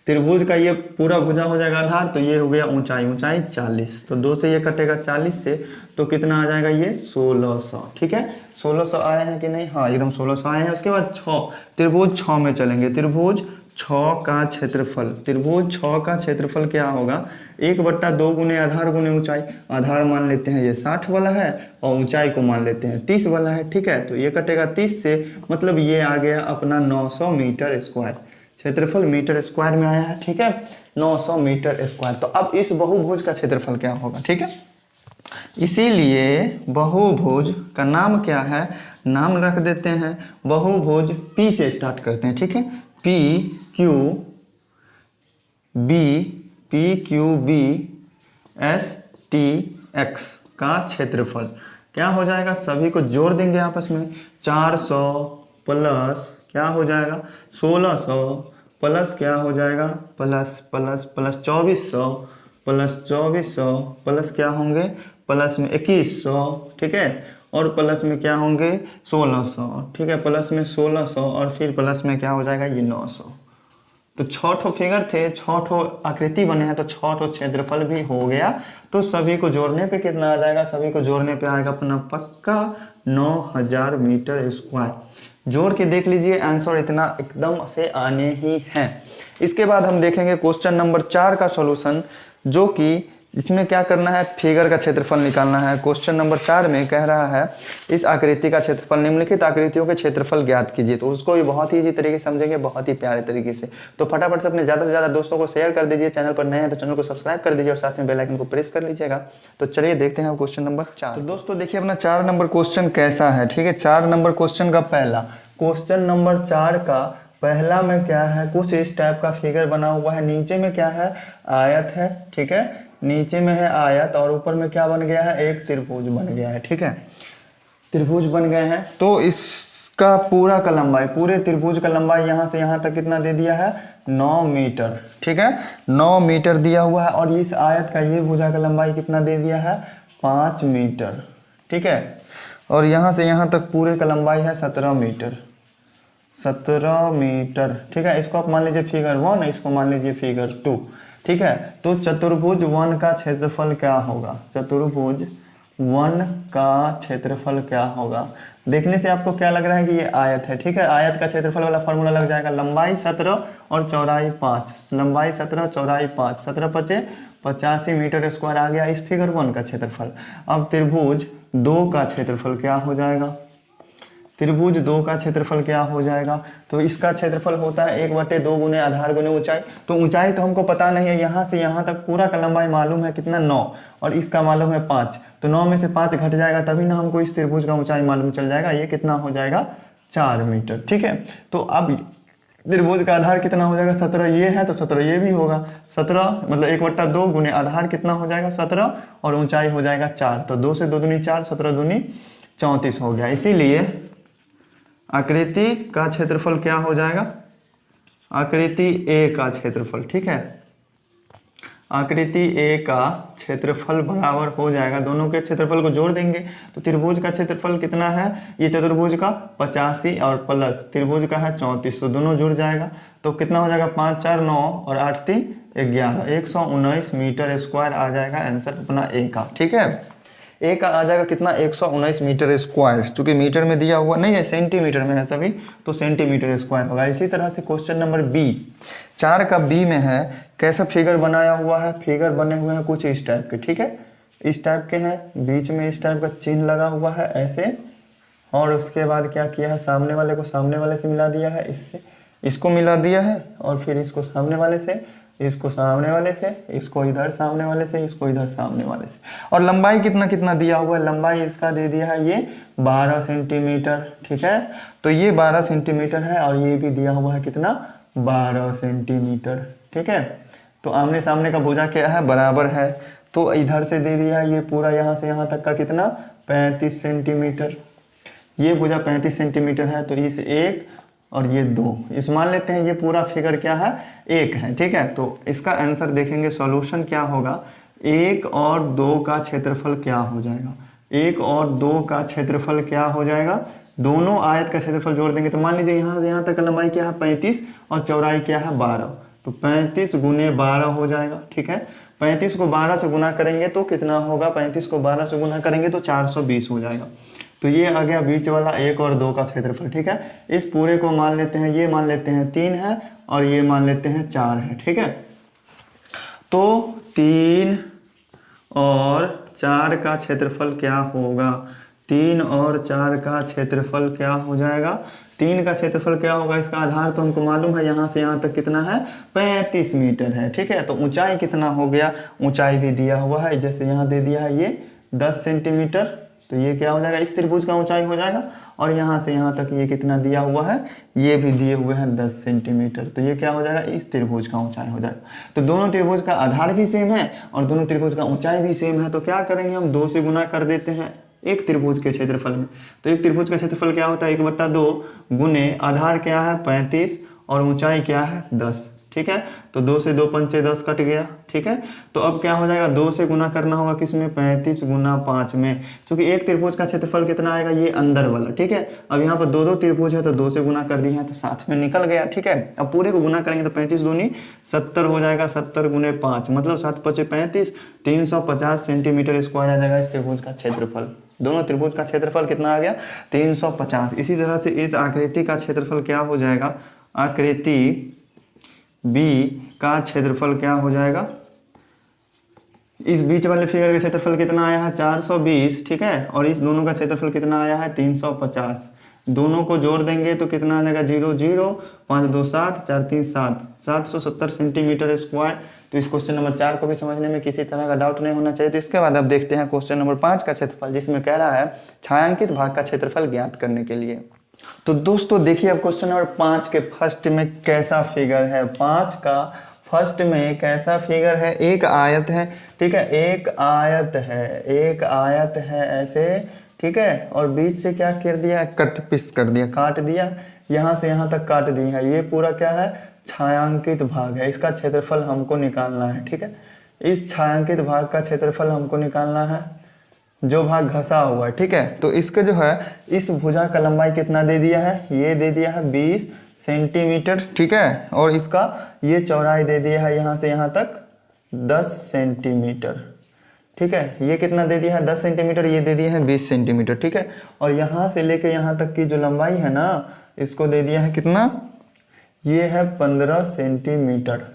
त्रिभुज का ये पूरा भुजा हो जाएगा आधार, तो ये हो गया ऊंचाई 40। तो 2 से ये कटेगा 40 से, तो कितना आ जाएगा? ये 1600, ठीक है। 1600 आए हैं कि नहीं, हाँ एकदम 1600 आए हैं। उसके बाद 6, त्रिभुज 6 में चलेंगे। त्रिभुज 6 का क्षेत्रफल, त्रिभुज 6 का क्षेत्रफल क्या होगा, 1/2 गुने आधार गुने ऊंचाई। आधार मान लेते हैं ये 60 वाला है और ऊंचाई को मान लेते हैं 30 वाला है, ठीक है। तो ये कटेगा 30 से, मतलब ये आ गया अपना 900 मीटर स्क्वायर। क्षेत्रफल मीटर स्क्वायर में आया है, ठीक है, 900 मीटर स्क्वायर। तो अब इस बहुभुज का क्षेत्रफल क्या होगा, ठीक है। इसीलिए बहुभुज का नाम क्या है, नाम रख देते हैं बहुभुज P से स्टार्ट करते हैं, ठीक है। PQBSTX का क्षेत्रफल क्या हो जाएगा, सभी को जोड़ देंगे आपस में। 400 प्लस क्या हो जाएगा 1600 प्लस क्या हो जाएगा प्लस 2400 प्लस 2400 प्लस क्या होंगे प्लस में 2100, ठीक है, और प्लस में क्या होंगे 1600, ठीक है, प्लस में 1600 और फिर प्लस में क्या हो जाएगा ये 900। तो 6 ठो फिगर थे, 6 ठो आकृति बने हैं, तो 6 ठो क्षेत्रफल भी हो गया। तो सभी को जोड़ने पे कितना आ जाएगा, सभी को जोड़ने पे आएगा अपना पक्का 9000 मीटर स्क्वायर। जोड़ के देख लीजिए, आंसर इतना एकदम से आने ही है। इसके बाद हम देखेंगे क्वेश्चन नंबर 4 का सॉल्यूशन, जो कि इसमें क्या करना है, फिगर का क्षेत्रफल निकालना है। क्वेश्चन नंबर 4 में कह रहा है इस आकृति का क्षेत्रफल, निम्नलिखित आकृतियों के क्षेत्रफल ज्ञात कीजिए। तो उसको भी बहुत ही इजी तरीके से समझेंगे, बहुत ही प्यारे तरीके से। तो फटाफट से अपने ज़्यादा से ज़्यादा दोस्तों को शेयर कर दीजिए। चैनल पर नए हैं तो चैनल को सब्सक्राइब कर दीजिए और साथ में बेल आइकन को प्रेस कर लीजिएगा। तो चलिए देखते हैं क्वेश्चन नंबर 4। तो दोस्तों देखिए अपना 4 नंबर क्वेश्चन कैसा है, ठीक है। 4 नंबर क्वेश्चन का पहला, क्वेश्चन नंबर 4 का पहला में क्या है, कुछ इस टाइप का फिगर बना हुआ है। नीचे में क्या है, आयत है, ठीक है, नीचे में है आयत और ऊपर में क्या बन गया है, एक त्रिभुज बन गया है, ठीक है, त्रिभुज बन गए हैं। तो इसका पूरा का लंबाई, पूरे त्रिभुज का लंबाई यहाँ से यहाँ तक कितना दे दिया है 9 मीटर, ठीक है, 9 मीटर दिया हुआ है। और इस आयत का ये भुजा का लंबाई कितना दे दिया है 5 मीटर, ठीक है। और यहाँ से यहाँ तक पूरे का लंबाई है 17 मीटर, 17 मीटर, ठीक है। इसको आप मान लीजिए फिगर 1, इसको मान लीजिए फिगर 2, ठीक है। तो चतुर्भुज 1 का क्षेत्रफल क्या होगा, चतुर्भुज 1 का क्षेत्रफल क्या होगा। देखने से आपको क्या लग रहा है कि ये आयत है, ठीक है। आयत का क्षेत्रफल वाला फॉर्मूला लग जाएगा, लंबाई 17 और चौड़ाई 5, लंबाई 17 चौड़ाई 5, 17 × 5 = 85 मीटर स्क्वायर आ गया इस फिगर 1 का क्षेत्रफल। अब त्रिभुज 2 का क्षेत्रफल क्या हो जाएगा, त्रिभुज 2 का क्षेत्रफल क्या हो जाएगा। तो इसका क्षेत्रफल होता है 1/2 गुने आधार गुने ऊंचाई। तो ऊंचाई तो हमको पता नहीं है, यहाँ से यहाँ तक पूरा का लंबाई मालूम है कितना 9 और इसका मालूम है 5। तो 9 में से 5 घट जाएगा, तभी ना हमको इस त्रिभुज का ऊंचाई मालूम चल जाएगा। ये कितना हो जाएगा 4 मीटर, ठीक है। तो अब त्रिभुज का आधार कितना हो जाएगा 17, ये है तो 17 ये भी होगा 17, मतलब 1/2 गुने आधार कितना हो जाएगा 17 और ऊंचाई हो जाएगा 4। तो 2 से 2 दूनी 4, 17 दूनी 34 हो गया। इसीलिए आकृति का क्षेत्रफल क्या हो जाएगा, आकृति A का क्षेत्रफल, ठीक है, आकृति A का क्षेत्रफल बराबर हो जाएगा, दोनों के क्षेत्रफल को जोड़ देंगे तो त्रिभुज का क्षेत्रफल कितना है, ये चतुर्भुज का 85 और प्लस त्रिभुज का है 34, तो दोनों जुड़ जाएगा। तो कितना हो जाएगा 5 4 9 और 8 3 11, 119 मीटर स्क्वायर आ जाएगा आंसर अपना A का, ठीक है। ए का आ जाएगा कितना 119 मीटर स्क्वायर, चूंकि मीटर में दिया हुआ नहीं है, सेंटीमीटर में है सभी, तो सेंटीमीटर स्क्वायर होगा। इसी तरह से क्वेश्चन नंबर बी, 4 का बी में है, कैसा फिगर बनाया हुआ है, फिगर बने हुए हैं कुछ इस टाइप के, ठीक है, इस टाइप के हैं, बीच में इस टाइप का चिन्ह लगा हुआ है ऐसे, और उसके बाद क्या किया है, सामने वाले को सामने वाले से मिला दिया है, इससे इसको मिला दिया है, और फिर इसको सामने वाले से, इसको सामने वाले से, इसको इधर सामने वाले से, इसको इधर सामने वाले से। और लंबाई कितना कितना दिया हुआ है, लंबाई इसका दे दिया है ये 12 सेंटीमीटर, ठीक है। तो ये 12 सेंटीमीटर है और ये भी दिया हुआ है कितना 12 सेंटीमीटर, ठीक है। तो आमने सामने का भुजा क्या है बराबर है, तो इधर से दे दिया है ये पूरा यहाँ से यहाँ तक का कितना 35 सेंटीमीटर, ये भुजा 35 सेंटीमीटर है। तो इस 1 और ये 2, इस मान लेते हैं ये पूरा फिगर क्या है 1 है, ठीक है। तो इसका आंसर देखेंगे, सॉल्यूशन क्या होगा, 1 और 2 का क्षेत्रफल क्या हो जाएगा, 1 और 2 का क्षेत्रफल क्या हो जाएगा, दोनों आयत का क्षेत्रफल जोड़ देंगे तो मान लीजिए यहाँ से यहाँ तक लंबाई क्या है 35 और चौड़ाई क्या है 12, तो 35 गुने 12 हो जाएगा, ठीक है। 35 को 12 से गुना करेंगे तो कितना होगा, 35 को 12 से गुना करेंगे तो 420 हो जाएगा। तो ये आ गया बीच वाला 1 और 2 का क्षेत्रफल। ठीक है, इस पूरे को मान लेते हैं, ये मान लेते हैं 3 है और ये मान लेते हैं 4 है। ठीक है, तो 3 और 4 का क्षेत्रफल क्या होगा? 3 और 4 का क्षेत्रफल क्या हो जाएगा? 3 का क्षेत्रफल क्या होगा? इसका आधार तो हमको मालूम है, यहाँ से यहाँ तक कितना है? 35 मीटर है। ठीक है, तो ऊंचाई कितना हो गया? ऊंचाई भी दिया हुआ है, जैसे यहाँ दे दिया है ये 10 सेंटीमीटर, तो ये क्या हो जाएगा? इस त्रिभुज का ऊंचाई हो जाएगा। और यहाँ से यहाँ तक ये कितना दिया हुआ है? ये भी दिए हुए हैं 10 सेंटीमीटर, तो ये क्या हो जाएगा? इस त्रिभुज का ऊंचाई हो जाएगा। तो दोनों त्रिभुज का आधार भी सेम है और दोनों त्रिभुज का ऊंचाई भी सेम है, तो क्या करेंगे हम? 2 से गुना कर देते हैं एक त्रिभुज के क्षेत्रफल में। तो एक त्रिभुज का क्षेत्रफल क्या होता है? 1/2 गुने आधार क्या है? 35 और ऊंचाई क्या है? 10। ठीक है, तो 2 से 2 पंचे 10 कट गया। ठीक है, तो अब क्या हो जाएगा? 2 से गुना करना होगा किसमें? 35 गुना 5 में, क्योंकि एक त्रिभुज का क्षेत्रफल कितना आएगा? ये अंदर वाला। ठीक है, अब यहाँ पर 2 त्रिभुज है तो 2 से गुना कर दिए हैं तो साथ में निकल गया। ठीक है, अब पूरे को गुना करेंगे तो 35 दूनी 70 हो जाएगा, 70 गुने 5 मतलब 7 × 5 = 35, 350 सेंटीमीटर स्क्वायर आ जाएगा इस त्रिभुज का क्षेत्रफल। दोनों त्रिभुज का क्षेत्रफल कितना आ गया? 350। इसी तरह से इस आकृति का क्षेत्रफल क्या हो जाएगा? आकृति बी का क्षेत्रफल क्या हो जाएगा? इस बीच वाले फिगर का क्षेत्रफल कितना आया है? 420। ठीक है, और इस दोनों का क्षेत्रफल कितना आया है? 350। दोनों को जोड़ देंगे तो कितना आ जाएगा? 0 0 5 2 7 4 3 7 770 सेंटीमीटर स्क्वायर। तो इस क्वेश्चन नंबर 4 को भी समझने में किसी तरह का डाउट नहीं होना चाहिए। तो इसके बाद अब देखते हैं क्वेश्चन नंबर 5 का क्षेत्रफल, जिसमें कह रहा है छायांकित भाग का क्षेत्रफल ज्ञात करने के लिए। तो दोस्तों देखिए अब क्वेश्चन नंबर 5 के फर्स्ट में कैसा फिगर है? 5 का फर्स्ट में कैसा फिगर है? एक आयत है। ठीक है, एक आयत है, एक आयत है ऐसे। ठीक है, और बीच से क्या कर दिया है? कट पीस कर दिया, काट दिया, यहाँ से यहाँ तक काट दी है। ये पूरा क्या है? छायांकित भाग है। इसका क्षेत्रफल हमको निकालना है। ठीक है, इस छायांकित भाग का क्षेत्रफल हमको निकालना है, जो भाग घसा हुआ है। ठीक है, तो इसके जो है इस भुजा का लंबाई कितना दे दिया है? ये दे दिया है 20 सेंटीमीटर। ठीक है, और इसका ये चौड़ाई दे दिया है यहाँ से यहाँ तक 10 सेंटीमीटर। ठीक है, ये कितना दे दिया है? 10 सेंटीमीटर, ये दे दिया है 20 सेंटीमीटर। ठीक है, और यहाँ से लेके यहाँ तक की जो लंबाई है ना, इसको दे दिया है कितना? ये है 15 सेंटीमीटर।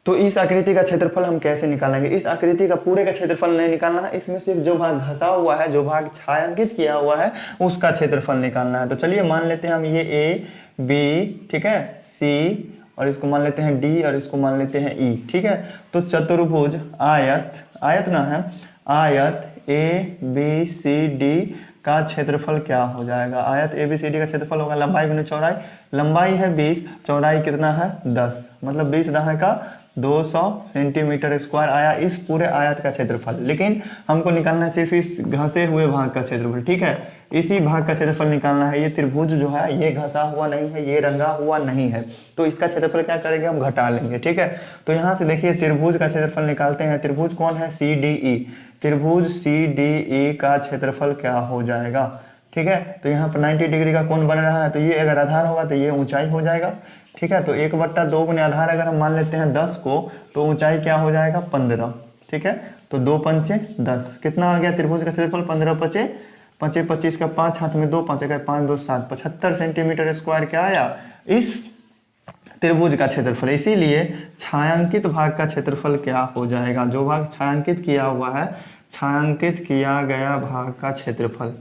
तो इस आकृति का क्षेत्रफल हम कैसे निकालेंगे? इस आकृति का पूरे का क्षेत्रफल नहीं निकालना है, इसमें सिर्फ जो भाग घसा हुआ है, जो भाग छायांकित किया हुआ है, उसका क्षेत्रफल निकालना है। तो चलिए मान लेते हैं हम ये ए बी, ठीक है, सी, और इसको मान लेते हैं डी, और इसको मान लेते हैं ई। ठीक है, तो चतुर्भुज आयत, आयत ना है, आयत ए बी सी डी का क्षेत्रफल क्या हो जाएगा? आयत ए बी सी डी का क्षेत्रफल होगा लंबाई गुने चौड़ाई। लंबाई है 20, चौड़ाई कितना है? 10, मतलब 20 दहाई का 200 सेंटीमीटर स्क्वायर आया इस पूरे आयत का क्षेत्रफल। लेकिन हमको निकालना है सिर्फ इस घसे हुए भाग का क्षेत्रफल। ठीक है, इसी भाग का क्षेत्रफल निकालना है। ये त्रिभुज जो है ये घसा हुआ नहीं है, ये रंगा हुआ नहीं है, तो इसका क्षेत्रफल क्या करेंगे? हम घटा लेंगे। ठीक है, तो यहाँ से देखिए त्रिभुज का क्षेत्रफल निकालते हैं। त्रिभुज कौन है? C D E. त्रिभुज सी डी ई का क्षेत्रफल क्या हो जाएगा? ठीक है, तो यहाँ पर 90 डिग्री का कोण बन रहा है, तो ये अगर आधार होगा तो ये ऊंचाई हो जाएगा। ठीक है, तो 1/2 गुने आधार अगर हम मान लेते हैं 10 को, तो ऊंचाई क्या हो जाएगा? 15। ठीक है, तो 2 पंचे 10, कितना आ गया त्रिभुज का क्षेत्रफल? 15 पचे 5 25 का 5 हाथ में 2, 5 का 5 2 7, 75 सेंटीमीटर स्क्वायर क्या आया? इस त्रिभुज का क्षेत्रफल। इसीलिए छायांकित भाग का क्षेत्रफल क्या हो जाएगा? जो भाग छायांकित किया हुआ है, छायांकित किया गया भाग का क्षेत्रफल।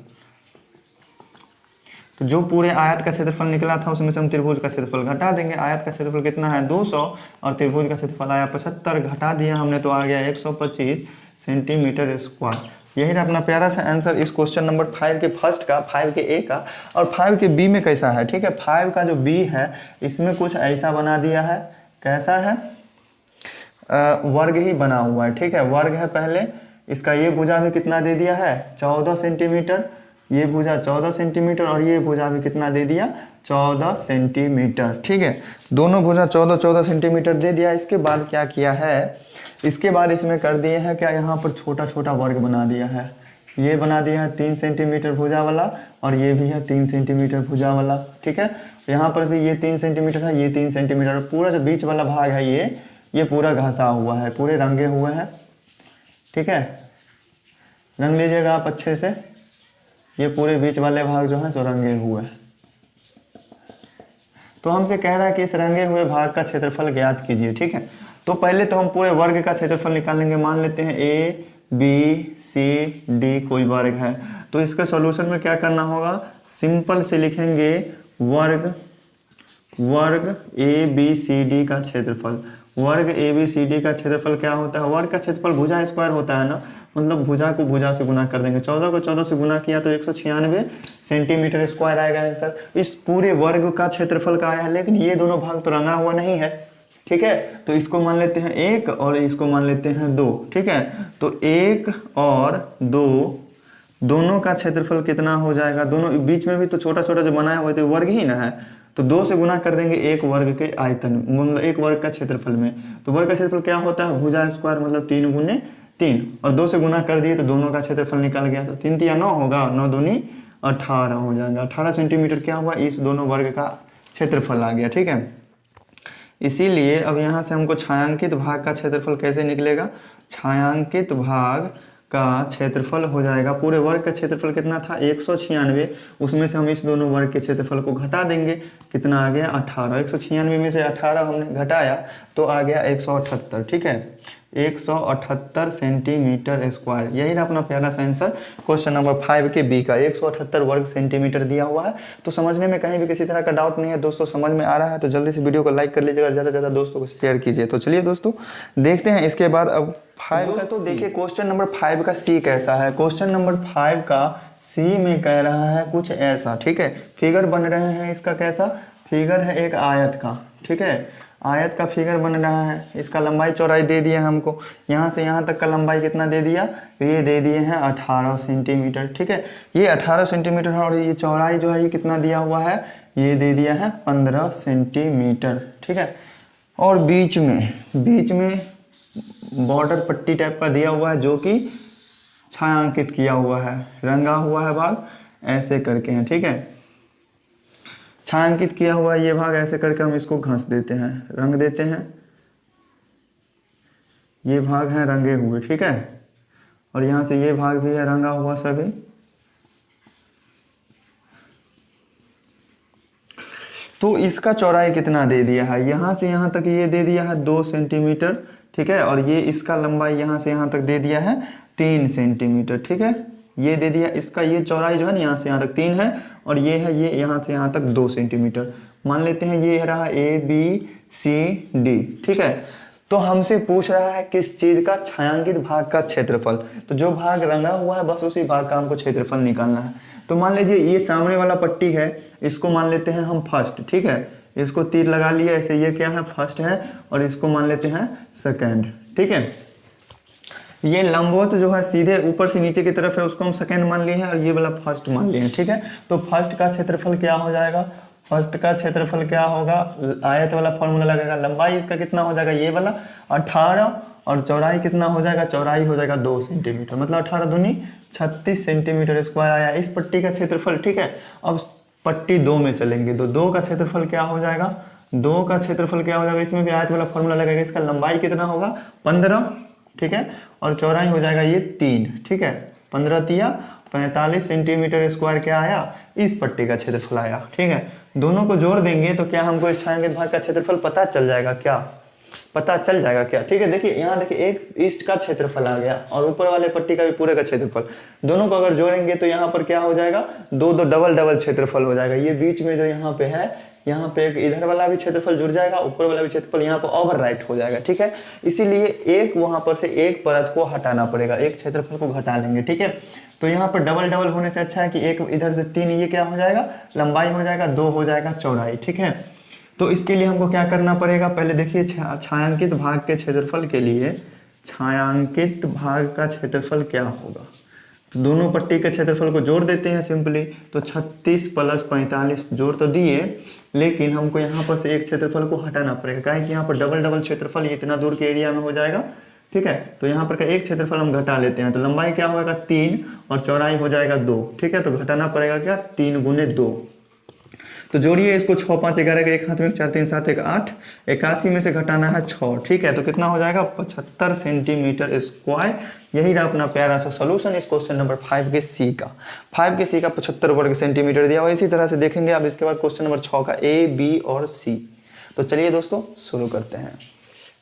तो जो पूरे आयत का क्षेत्रफल निकला था उसमें से हम त्रिभुज का क्षेत्रफल घटा देंगे। आयत का क्षेत्रफल कितना है? 200, और त्रिभुज का क्षेत्रफल आया 75, घटा दिया हमने तो आ गया 125 सेंटीमीटर स्क्वायर। यही था अपना प्यारा सा आंसर इस क्वेश्चन नंबर 5 के फर्स्ट का, 5 के ए का। और 5 के बी में कैसा है? ठीक है, 5 का जो बी है इसमें कुछ ऐसा बना दिया है। कैसा है? वर्ग ही बना हुआ है। ठीक है, वर्ग है पहले, इसका ये भुजा भी कितना दे दिया है? 14 सेंटीमीटर। ये भुजा 14 सेंटीमीटर, और ये भुजा भी कितना दे दिया? 14 सेंटीमीटर। ठीक है, दोनों भुजा 14 सेंटीमीटर दे दिया। इसके बाद क्या किया है? इसके बाद इसमें कर दिए हैं क्या? यहाँ पर छोटा छोटा वर्ग बना दिया है। ये बना दिया है 3 सेंटीमीटर भुजा वाला, और ये भी है 3 सेंटीमीटर भुजा वाला। ठीक है, यहाँ पर भी ये 3 सेंटीमीटर है, ये 3 सेंटीमीटर। पूरा जो बीच वाला भाग है ये पूरा घसा हुआ है, पूरे रंगे हुए हैं। ठीक है, रंग लीजिएगा आप अच्छे से। ये पूरे बीच वाले भाग जो है सो रंगे हुए। तो हमसे कह रहा है कि इस रंगे हुए भाग का क्षेत्रफल ज्ञात कीजिए। ठीक है, तो पहले तो हम पूरे वर्ग का क्षेत्रफल निकालेंगे। मान लेते हैं ए बी सी डी कोई वर्ग है, तो इसके सॉल्यूशन में क्या करना होगा, सिंपल से लिखेंगे वर्ग ए बी सी डी का क्षेत्रफल। वर्ग ए बी सी डी का क्षेत्रफल क्या होता है, वर्ग का क्षेत्रफल भुजा स्क्वायर होता है ना, मतलब भुजा को भुजा से गुना कर देंगे। 14 को 14 से गुना किया तो 196 सेंटीमीटर स्क्वायर आएगा आंसर। इस पूरे वर्ग का क्षेत्रफल का आया है, लेकिन ये दोनों भाग तो रंगा हुआ नहीं है। ठीक है, तो इसको मान लेते हैं 1 और इसको मान लेते हैं 2। ठीक है, तो 1 और 2 दोनों का क्षेत्रफल कितना हो जाएगा, दोनों बीच में भी तो छोटा छोटा जो बनाया हुआ है तो वर्ग ही ना है, तो 2 से गुना कर देंगे एक वर्ग के आयतन, मतलब एक वर्ग का क्षेत्रफल में। तो वर्ग का क्षेत्रफल क्या होता है, भुजा स्क्वायर मतलब 3 गुने 3, और 2 से गुना कर दिए तो दोनों का क्षेत्रफल निकल गया। तो 3 तिया 9 होगा, 9 दूनी 18 हो जाएगा। 18 सेंटीमीटर क्या हुआ, इस दोनों वर्ग का क्षेत्रफल आ गया। ठीक है, इसीलिए अब यहाँ से हमको छायांकित भाग का क्षेत्रफल कैसे निकलेगा, छायांकित भाग का क्षेत्रफल हो जाएगा, पूरे वर्ग का क्षेत्रफल कितना था 196, उसमें से हम इस दोनों वर्ग के क्षेत्रफल को घटा देंगे, कितना आ गया 18। 196 में से 18 हमने घटाया तो आ गया 178। ठीक है, 178 सेंटीमीटर स्क्वायर। यही ना अपना प्यारा सा आंसर क्वेश्चन नंबर 5 के बी का 178 वर्ग सेंटीमीटर दिया हुआ है। तो समझने में कहीं भी किसी तरह का डाउट नहीं है दोस्तों, समझ में आ रहा है तो जल्दी से वीडियो को लाइक कर लीजिएगा, ज़्यादा से ज़्यादा दोस्तों को शेयर कीजिए। तो चलिए दोस्तों देखते हैं इसके बाद अब 5 का। तो देखिए क्वेश्चन नंबर 5 का सी कैसा है। क्वेश्चन नंबर 5 का सी में कह रहा है कुछ ऐसा। ठीक है, फिगर बन रहे हैं, इसका कैसा फिगर है, एक आयत का। ठीक है, आयत का फिगर बन रहा है, इसका लंबाई चौड़ाई दे दिया हमको, यहाँ से यहाँ तक का लंबाई कितना दे दिया, ये दे दिए हैं 18 सेंटीमीटर। ठीक है, ये 18 सेंटीमीटर है और ये चौड़ाई जो है ये कितना दिया हुआ है, ये दे दिया है 15 सेंटीमीटर। ठीक है, और बीच में बॉर्डर पट्टी टाइप का दिया हुआ है जो कि छायांकित किया हुआ है, रंगा हुआ है भाग ऐसे करके हैं। ठीक है, छायांकित किया हुआ ये भाग ऐसे करके हम इसको घस देते हैं, रंग देते हैं, ये भाग हैं रंगे हुए। ठीक है, और यहाँ से ये भाग भी है रंगा हुआ सभी। तो इसका चौड़ाई कितना दे दिया है, यहाँ से यहाँ तक ये दे दिया है 2 सेंटीमीटर। ठीक है, और ये इसका लंबाई यहाँ से यहाँ तक दे दिया है 3 सेंटीमीटर। ठीक है, ये दे दिया, इसका ये चौड़ाई जो है ना यहाँ से यहाँ तक 3 है और ये है ये यहाँ से यहाँ तक 2 सेंटीमीटर। मान लेते हैं ये रहा ए बी सी डी। ठीक है, तो हमसे पूछ रहा है किस चीज़ का, छायांकित भाग का क्षेत्रफल। तो जो भाग रंगा हुआ है बस उसी भाग का हमको क्षेत्रफल निकालना है। तो मान लीजिए ये सामने वाला पट्टी है, इसको मान लेते हैं हम फर्स्ट। ठीक है, इसको तीर लगा लिया ऐसे, ये क्या है फर्स्ट है और इसको मान लेते हैं सेकेंड। ठीक है, ये लंबवत जो है सीधे ऊपर से नीचे की तरफ है, उसको हम सेकेंड मान लिए हैं और ये वाला फर्स्ट मान लिए हैं। ठीक है, तो फर्स्ट का क्षेत्रफल क्या हो जाएगा, फर्स्ट का क्षेत्रफल क्या होगा, आयत वाला फॉर्मूला लगेगा, लंबाई इसका कितना हो जाएगा ये वाला 18 और चौड़ाई कितना हो जाएगा, चौड़ाई हो जाएगा 2 सेंटीमीटर, मतलब 18 दूनी 36 सेंटीमीटर स्क्वायर आया इस पट्टी का क्षेत्रफल। ठीक है, अब पट्टी 2 में चलेंगे तो 2 का क्षेत्रफल क्या हो जाएगा, 2 का क्षेत्रफल क्या हो जाएगा, इसमें भी आयत वाला फॉर्मूला लगेगा, इसका लंबाई कितना होगा 15। ठीक है, और चौड़ाई हो जाएगा ये 3। ठीक है, 15 तिया 45 सेंटीमीटर स्क्वायर क्या आया, इस पट्टी का क्षेत्रफल आया। ठीक है, दोनों को जोड़ देंगे तो क्या हमको इस छायांकित भाग का क्षेत्रफल पता चल जाएगा, क्या पता चल जाएगा क्या। ठीक है, देखिए यहाँ देखिए एक इसका क्षेत्रफल आ गया और ऊपर वाले पट्टी का भी पूरे का क्षेत्रफल, दोनों को अगर जोड़ेंगे तो यहाँ पर क्या हो जाएगा, दो डबल क्षेत्रफल हो जाएगा। ये बीच में जो यहाँ पे है, यहाँ पे एक इधर वाला भी क्षेत्रफल जुड़ जाएगा, ऊपर वाला भी क्षेत्रफल यहाँ पर ओवरराइट हो जाएगा। ठीक है, इसीलिए एक वहां पर से एक परत को हटाना पड़ेगा, एक क्षेत्रफल को घटा लेंगे। ठीक है, तो यहाँ पर डबल होने से अच्छा है कि एक इधर से 3, ये क्या हो जाएगा लंबाई हो जाएगा, 2 हो जाएगा चौड़ाई। ठीक है, तो इसके लिए हमको क्या करना पड़ेगा, पहले देखिए छायांकित भाग के क्षेत्रफल के लिए छायांकित भाग का क्षेत्रफल क्या होगा, तो दोनों पट्टी के क्षेत्रफल को जोड़ देते हैं सिंपली। तो 36 + 45 जोड़ तो दिए, लेकिन हमको यहाँ पर से एक क्षेत्रफल को हटाना पड़ेगा, काहे कि यहाँ पर डबल क्षेत्रफल इतना दूर के एरिया में हो जाएगा। ठीक है, तो यहाँ पर का एक क्षेत्रफल हम घटा लेते हैं, तो लंबाई क्या होगा 3 और चौड़ाई हो जाएगा 2। ठीक है, तो घटाना पड़ेगा क्या 3 × 2। तो जोड़िए इसको, 6 5 11 के एक हाथ में, 4 3 7 1 8, 81 में से घटाना है 6, ठीक है। तो कितना हो जाएगा 75 सेंटीमीटर स्क्वायर। यही रहा अपना प्यारा सा सोल्यूशन इस क्वेश्चन नंबर 5 के सी का। 5 के सी का 75 वर्ग सेंटीमीटर दिया हुआ। इसी तरह से देखेंगे अब इसके बाद क्वेश्चन नंबर 6 का ए, बी और सी। तो चलिए दोस्तों शुरू करते हैं।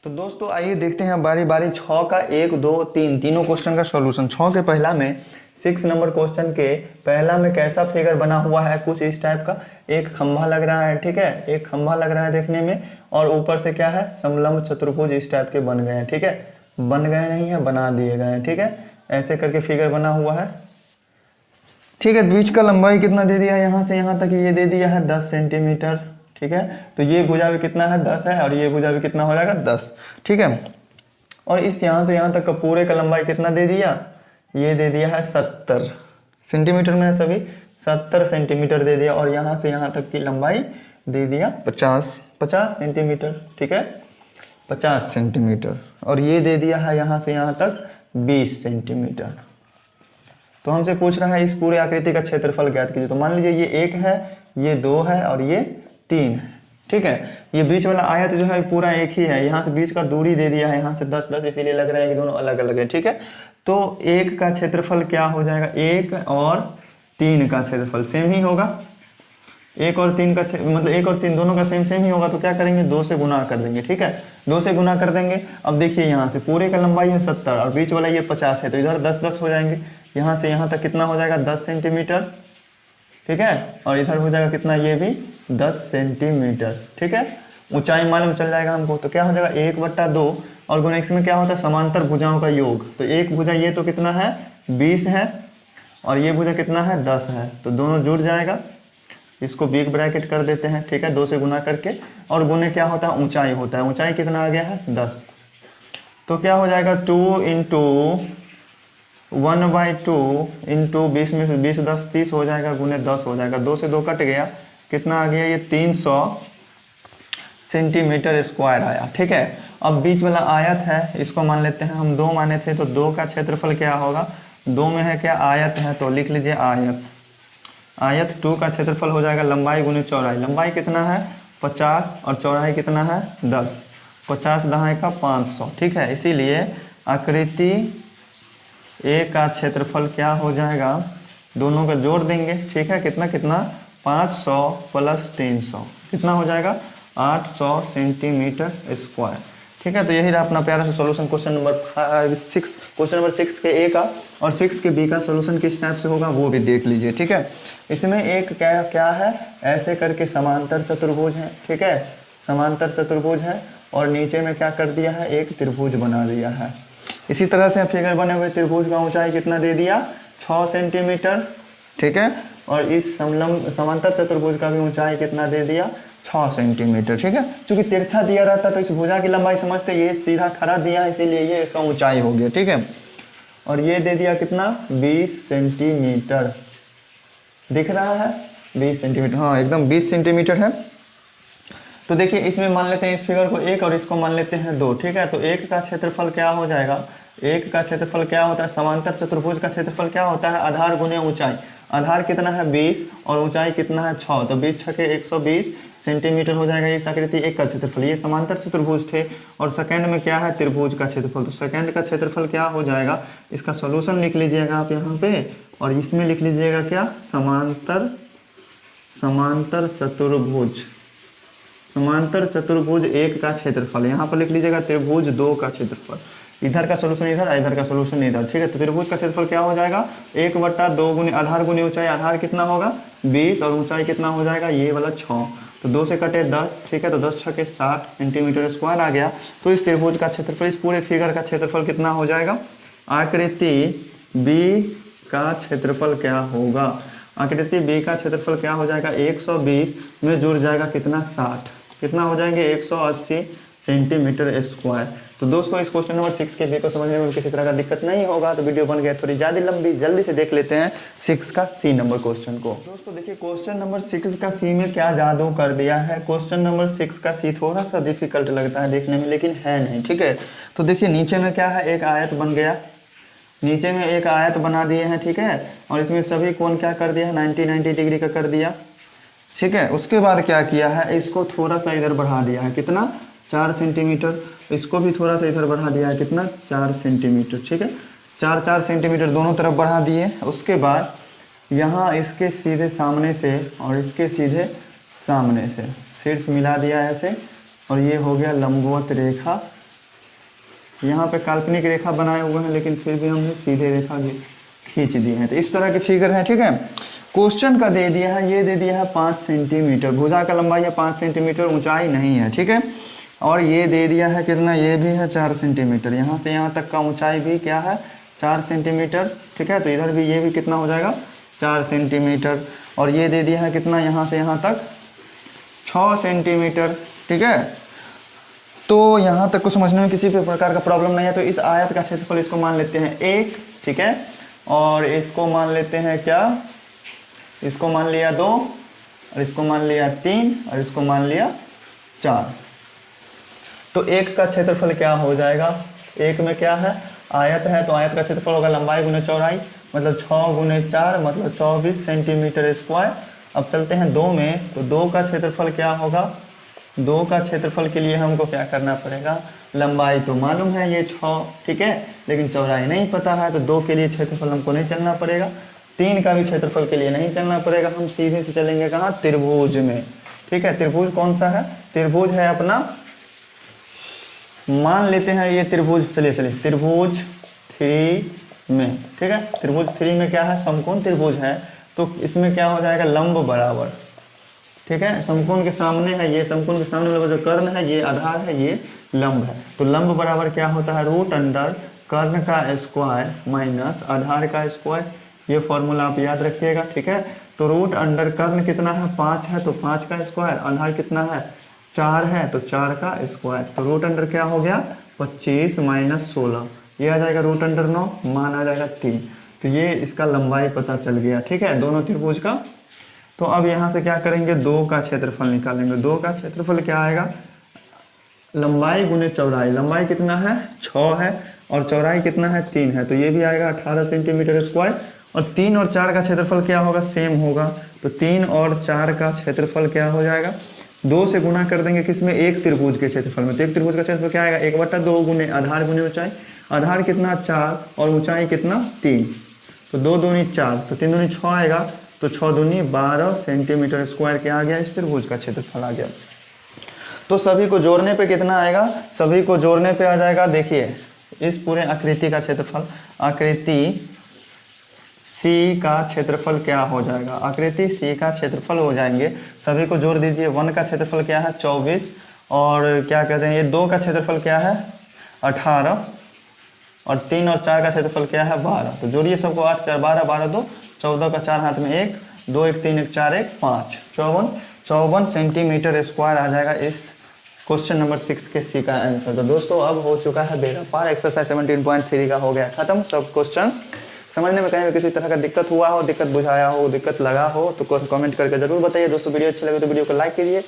तो दोस्तों आइए देखते हैं बारी बारी 6 का 1 2 3 तीनों क्वेश्चन का सॉल्यूशन। 6 के पहला में 6 नंबर क्वेश्चन के पहला में कैसा फिगर बना हुआ है, कुछ इस टाइप का। एक खंभा लग रहा है, ठीक है, एक खंभा लग रहा है देखने में, और ऊपर से क्या है, समलंब चतुर्भुज इस टाइप के बन गए हैं, ठीक है। बन गए नहीं है, बना दिए गए हैं, ठीक है। ऐसे करके फिगर बना हुआ है, ठीक है। बीच का लंबाई कितना दे दिया है, यहाँ से यहाँ तक ये दे दिया है 10 सेंटीमीटर, ठीक है। तो ये भुजा भी कितना है 10 है, और ये भुजा भी कितना हो जाएगा 10, ठीक है। और इस यहाँ से यहाँ तक का पूरे का लंबाई कितना दे दिया, ये दे दिया है 70 सेंटीमीटर में है सभी, 70 सेंटीमीटर दे दिया। और यहाँ से यहाँ तक की लंबाई दे दिया 50 सेंटीमीटर, ठीक है, 50 सेंटीमीटर। और ये दे दिया है यहाँ से यहाँ तक 20 सेंटीमीटर। तो हमसे पूछ रहा है इस पूरे आकृति का क्षेत्रफल ज्ञात कीजिए। तो मान लीजिए ये 1 है, ये 2 है और ये 3 है, ठीक है। ये बीच वाला आयत जो है पूरा एक ही है, यहाँ से बीच का दूरी दे दिया है, यहाँ से 10 10, इसीलिए लग रहा है कि दोनों अलग अलग है, ठीक है। तो 1 का क्षेत्रफल क्या हो जाएगा, 1 और 3 का क्षेत्रफल सेम ही होगा। 1 और 3 का मतलब 1 और 3 दोनों का सेम ही होगा। तो क्या करेंगे, 2 से गुना कर देंगे, ठीक है, 2 से गुना कर देंगे। अब देखिए यहाँ से पूरे का लंबाई है 70 और बीच वाला ये 50 है, तो इधर 10 10 हो जाएंगे। यहाँ से यहाँ तक कितना हो जाएगा 10 सेंटीमीटर, ठीक है। और इधर हो जाएगा कितना, ये भी 10 सेंटीमीटर, ठीक है। ऊंचाई मालूम चल जाएगा हमको। तो क्या हो जाएगा 1/2 और गुणा इसमें क्या होता है, समांतर भुजाओं का योग। तो एक भुजा ये तो कितना है 20 है, और ये भुजा कितना है 10 है, तो दोनों जुड़ जाएगा। इसको बिग ब्रैकेट कर देते हैं, ठीक है, 2 से गुना करके। और गुने क्या होता है, ऊंचाई होता है। ऊंचाई कितना आ गया है 10। तो क्या हो जाएगा 2 × 1/2 इंटू 20 में से 20 10 30 हो जाएगा, गुने 10 हो जाएगा। 2 से 2 कट गया, कितना आ गया, ये 300 सेंटीमीटर स्क्वायर आया, ठीक है। अब बीच वाला आयत है, इसको मान लेते हैं हम 2 माने थे, तो 2 का क्षेत्रफल क्या होगा, 2 में है क्या, आयत है, तो लिख लीजिए आयत। आयत 2 का क्षेत्रफल हो जाएगा लंबाई गुने चौड़ाई। लंबाई कितना है 50 और चौड़ाई कितना है 10, 50 दहाई का 500, ठीक है। इसीलिए आकृति ए का क्षेत्रफल क्या हो जाएगा, दोनों का जोड़ देंगे, ठीक है, कितना कितना 500 + 300 कितना हो जाएगा 800 सेंटीमीटर स्क्वायर, ठीक है। तो यही रहा अपना प्यारा सा solution question number 6। Question number 6 के ए का और 6 के बी का सॉल्यूशन किस टाइप से होगा वो भी देख लीजिए, ठीक है। इसमें एक क्या है, ऐसे करके समांतर चतुर्भुज है, ठीक है, समांतर चतुर्भुज है, और नीचे में क्या कर दिया है, एक त्रिभुज बना दिया है। इसी तरह से फिगर बने हुए त्रिभुज का ऊंचाई कितना दे दिया 6 सेंटीमीटर, ठीक है। और इस समांतर चतुर्भुज का भी ऊंचाई कितना दे दिया 6 सेंटीमीटर, ठीक है। चूंकि तिरछा दिया रहता तो इस भुजा की लंबाई समझते, ये सीधा खड़ा दिया है इसीलिए ये इसका ऊंचाई हो गया, ठीक है। और ये दे दिया कितना 20 सेंटीमीटर, दिख रहा है 20 सेंटीमीटर, हाँ एकदम 20 सेंटीमीटर है। तो देखिए इसमें मान लेते हैं इस फिगर को 1 और इसको मान लेते हैं 2, ठीक है। तो 1 का क्षेत्रफल क्या हो जाएगा, 1 का क्षेत्रफल क्या होता है, समांतर चतुर्भुज का क्षेत्रफल क्या होता है, आधार गुने ऊंचाई। आधार कितना है 20 और ऊंचाई कितना है 6, तो 20 × 6 = 120 सेंटीमीटर हो जाएगा इस आकृति 1 का क्षेत्रफल। ये समांतर चतुर्भुज थे। और सेकंड में क्या है, त्रिभुज का क्षेत्रफल। तो सेकंड का क्षेत्रफल क्या हो जाएगा, इसका सॉल्यूशन लिख लीजिएगा आप यहाँ पे, और इसमें लिख लीजिएगा क्या, समांतर चतुर्भुज, समांतर चतुर्भुज 1 का क्षेत्रफल। यहाँ पर लिख लीजिएगा त्रिभुज 2 का क्षेत्रफल। इधर का सॉल्यूशन इधर, इधर का सॉल्यूशन इधर, ठीक है। तो त्रिभुज का क्षेत्रफल क्या हो जाएगा 1/2 गुने आधार गुने ऊंचाई। आधार कितना होगा 20 और ऊंचाई कितना हो जाएगा ये वाला 6, तो 2 से कटे 10, ठीक है। तो 10 × 6 = 60 सेंटीमीटर स्क्वायर आ गया। तो इस त्रिभुज का क्षेत्रफल, इस पूरे फिगर का क्षेत्रफल कितना हो जाएगा, आकृति बी का क्षेत्रफल क्या होगा, आकृति बी का क्षेत्रफल क्या हो जाएगा 120 में जुड़ जाएगा कितना 60, कितना हो जाएंगे 180 सेंटीमीटर स्क्वायर। तो दोस्तों इस क्वेश्चन नंबर 6 के बी को समझने में किसी तरह का दिक्कत नहीं होगा। तो वीडियो बन गया थोड़ी ज़्यादा लंबी, जल्दी से देख लेते हैं 6 का सी नंबर क्वेश्चन को। दोस्तों देखिए क्वेश्चन नंबर 6 का सी में क्या जादू कर दिया है। क्वेश्चन नंबर 6 का सी थोड़ा सा डिफिकल्ट लगता है देखने में, लेकिन है नहीं, ठीक है। तो देखिए नीचे में क्या है, एक आयत बन गया, नीचे में एक आयत बना दिए हैं, ठीक है। और इसमें सभी कोण क्या कर दिया है 90 डिग्री का कर दिया। ठीक है। उसके बाद क्या किया है, इसको थोड़ा सा इधर बढ़ा दिया है, कितना 4 सेंटीमीटर। इसको भी थोड़ा सा इधर बढ़ा दिया है, कितना 4 सेंटीमीटर। ठीक है, 4 सेंटीमीटर दोनों तरफ बढ़ा दिए। उसके बाद यहाँ इसके सीधे सामने से और इसके सीधे सामने से शीर्ष मिला दिया है ऐसे, और ये हो गया लंबवत रेखा। यहाँ पे काल्पनिक रेखा बनाए हुए हैं, लेकिन फिर भी हमने सीधे रेखा भी खींच दिए हैं। तो इस तरह के फिगर है। ठीक है, क्वेश्चन का दे दिया है, ये दे दिया है 5 सेंटीमीटर, भुजा का लंबाई है 5 सेंटीमीटर, ऊंचाई नहीं है। ठीक है, और ये दे दिया है कितना, ये भी है 4 सेंटीमीटर, यहाँ से यहाँ तक का ऊंचाई भी क्या है 4 सेंटीमीटर। ठीक है, तो इधर भी ये भी कितना हो जाएगा 4 सेंटीमीटर, और ये दे दिया है कितना, यहाँ से यहाँ तक 6 सेंटीमीटर। ठीक है, तो यहाँ तक को समझने में किसी भी प्रकार का प्रॉब्लम नहीं है। तो इस आयत का क्षेत्रफल इसको मान लेते हैं 1, ठीक है, और इसको मान लेते हैं क्या, इसको मान लिया 2, और इसको मान लिया 3, और इसको मान लिया 4। तो 1 का क्षेत्रफल क्या हो जाएगा, 1 में क्या है आयत है, तो आयत का क्षेत्रफल होगा लंबाई गुने चौड़ाई, मतलब 6 गुने 4 मतलब 24 सेंटीमीटर स्क्वायर। अब चलते हैं 2 में, तो 2 का क्षेत्रफल क्या होगा, 2 का क्षेत्रफल के लिए हमको क्या करना पड़ेगा, लंबाई तो मालूम है ये 6, ठीक है, लेकिन चौड़ाई नहीं पता है, तो 2 के लिए क्षेत्रफल हमको नहीं चलना पड़ेगा। 3 का भी क्षेत्रफल के लिए नहीं चलना पड़ेगा, हम सीधे से चलेंगे कहाँ, त्रिभुज में। ठीक है, त्रिभुज कौन सा है, त्रिभुज है अपना, मान लेते हैं ये त्रिभुज, चलिए त्रिभुज 3 में। ठीक है, त्रिभुज 3 में क्या है, समकोण त्रिभुज है, तो इसमें क्या हो जाएगा लंब बराबर। ठीक है, समकोण के सामने है ये, समकोण के सामने वाला जो कर्ण है ये आधार है, ये लंब है, तो लंब बराबर क्या होता है, रूट अंडर कर्ण का स्क्वायर माइनस आधार का स्क्वायर। ये फॉर्मूला आप याद रखिएगा। ठीक है, तो रूट अंडर कर्ण कितना है 5 है, तो 5 का स्क्वायर, आधार कितना है 4 है, तो 4 का स्क्वायर, तो रूट अंडर क्या हो गया 25 माइनस 16, ये आ जाएगा रूट अंडर 9, मान आ जाएगा 3। तो ये इसका लंबाई पता चल गया। ठीक है, दोनों त्रिभुज का। तो अब यहाँ से क्या करेंगे, 2 का क्षेत्रफल निकालेंगे। 2 का क्षेत्रफल क्या आएगा, लंबाई गुने चौड़ाई, लंबाई कितना है 6 है, और चौड़ाई कितना है 3 है, तो ये भी आएगा 18 सेंटीमीटर स्क्वायर। और 3 और 4 का क्षेत्रफल क्या होगा, सेम होगा, तो 3 और 4 का क्षेत्रफल क्या हो जाएगा, 2 से गुना कर देंगे किसमें, एक त्रिभुज के क्षेत्रफल में। तो एक त्रिभुज का क्षेत्रफल क्या आएगा, 1/2 गुने आधार गुने ऊंचाई, आधार कितना 4 और ऊंचाई कितना 3, तो 2 दूनी 4, तो 3 दूनी 6 आएगा, तो 6 दूनी 12 सेंटीमीटर स्क्वायर क्या आ गया, इस त्रिभुज का क्षेत्रफल आ गया। तो सभी को जोड़ने पे कितना आएगा, सभी को जोड़ने पे आ जाएगा, देखिए इस पूरे आकृति का क्षेत्रफल, आकृति सी का क्षेत्रफल क्या हो जाएगा, आकृति सी का क्षेत्रफल हो जाएंगे, सभी को जोड़ दीजिए। 1 का क्षेत्रफल क्या है 24, और क्या कहते हैं ये 2 का क्षेत्रफल क्या है 18, और 3 और 4 का क्षेत्रफल क्या है 12। तो जोड़िए सबको, 8 4 12, 12 2 14 का 4 हाथ में 1, 2 1 3 1 4 1 5, 54 सेंटीमीटर स्क्वायर आ जाएगा इस क्वेश्चन नंबर 6 के सी का आंसर। तो दोस्तों अब हो चुका है बेड़ा पार, एक्सरसाइज 17.3 का हो गया खत्म। सब क्वेश्चंस समझने में कहीं भी किसी तरह का दिक्कत हुआ हो, दिक्कत बुझाया हो, दिक्कत लगा हो, तो कमेंट करके जरूर बताइए। दोस्तों वीडियो अच्छी लगे तो वीडियो को लाइक कीजिए,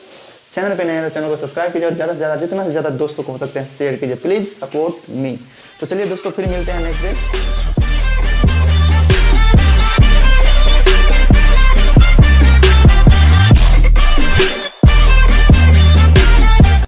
चैनल पे नए हैं तो चैनल को सब्सक्राइब कीजिए, और ज़्यादा से ज़्यादा जितना से ज़्यादा दोस्तों को हो सकते हैं शेयर कीजिए, प्लीज़ सपोर्ट मी। तो चलिए दोस्तों फिर मिलते हैं नेक्स्ट डे।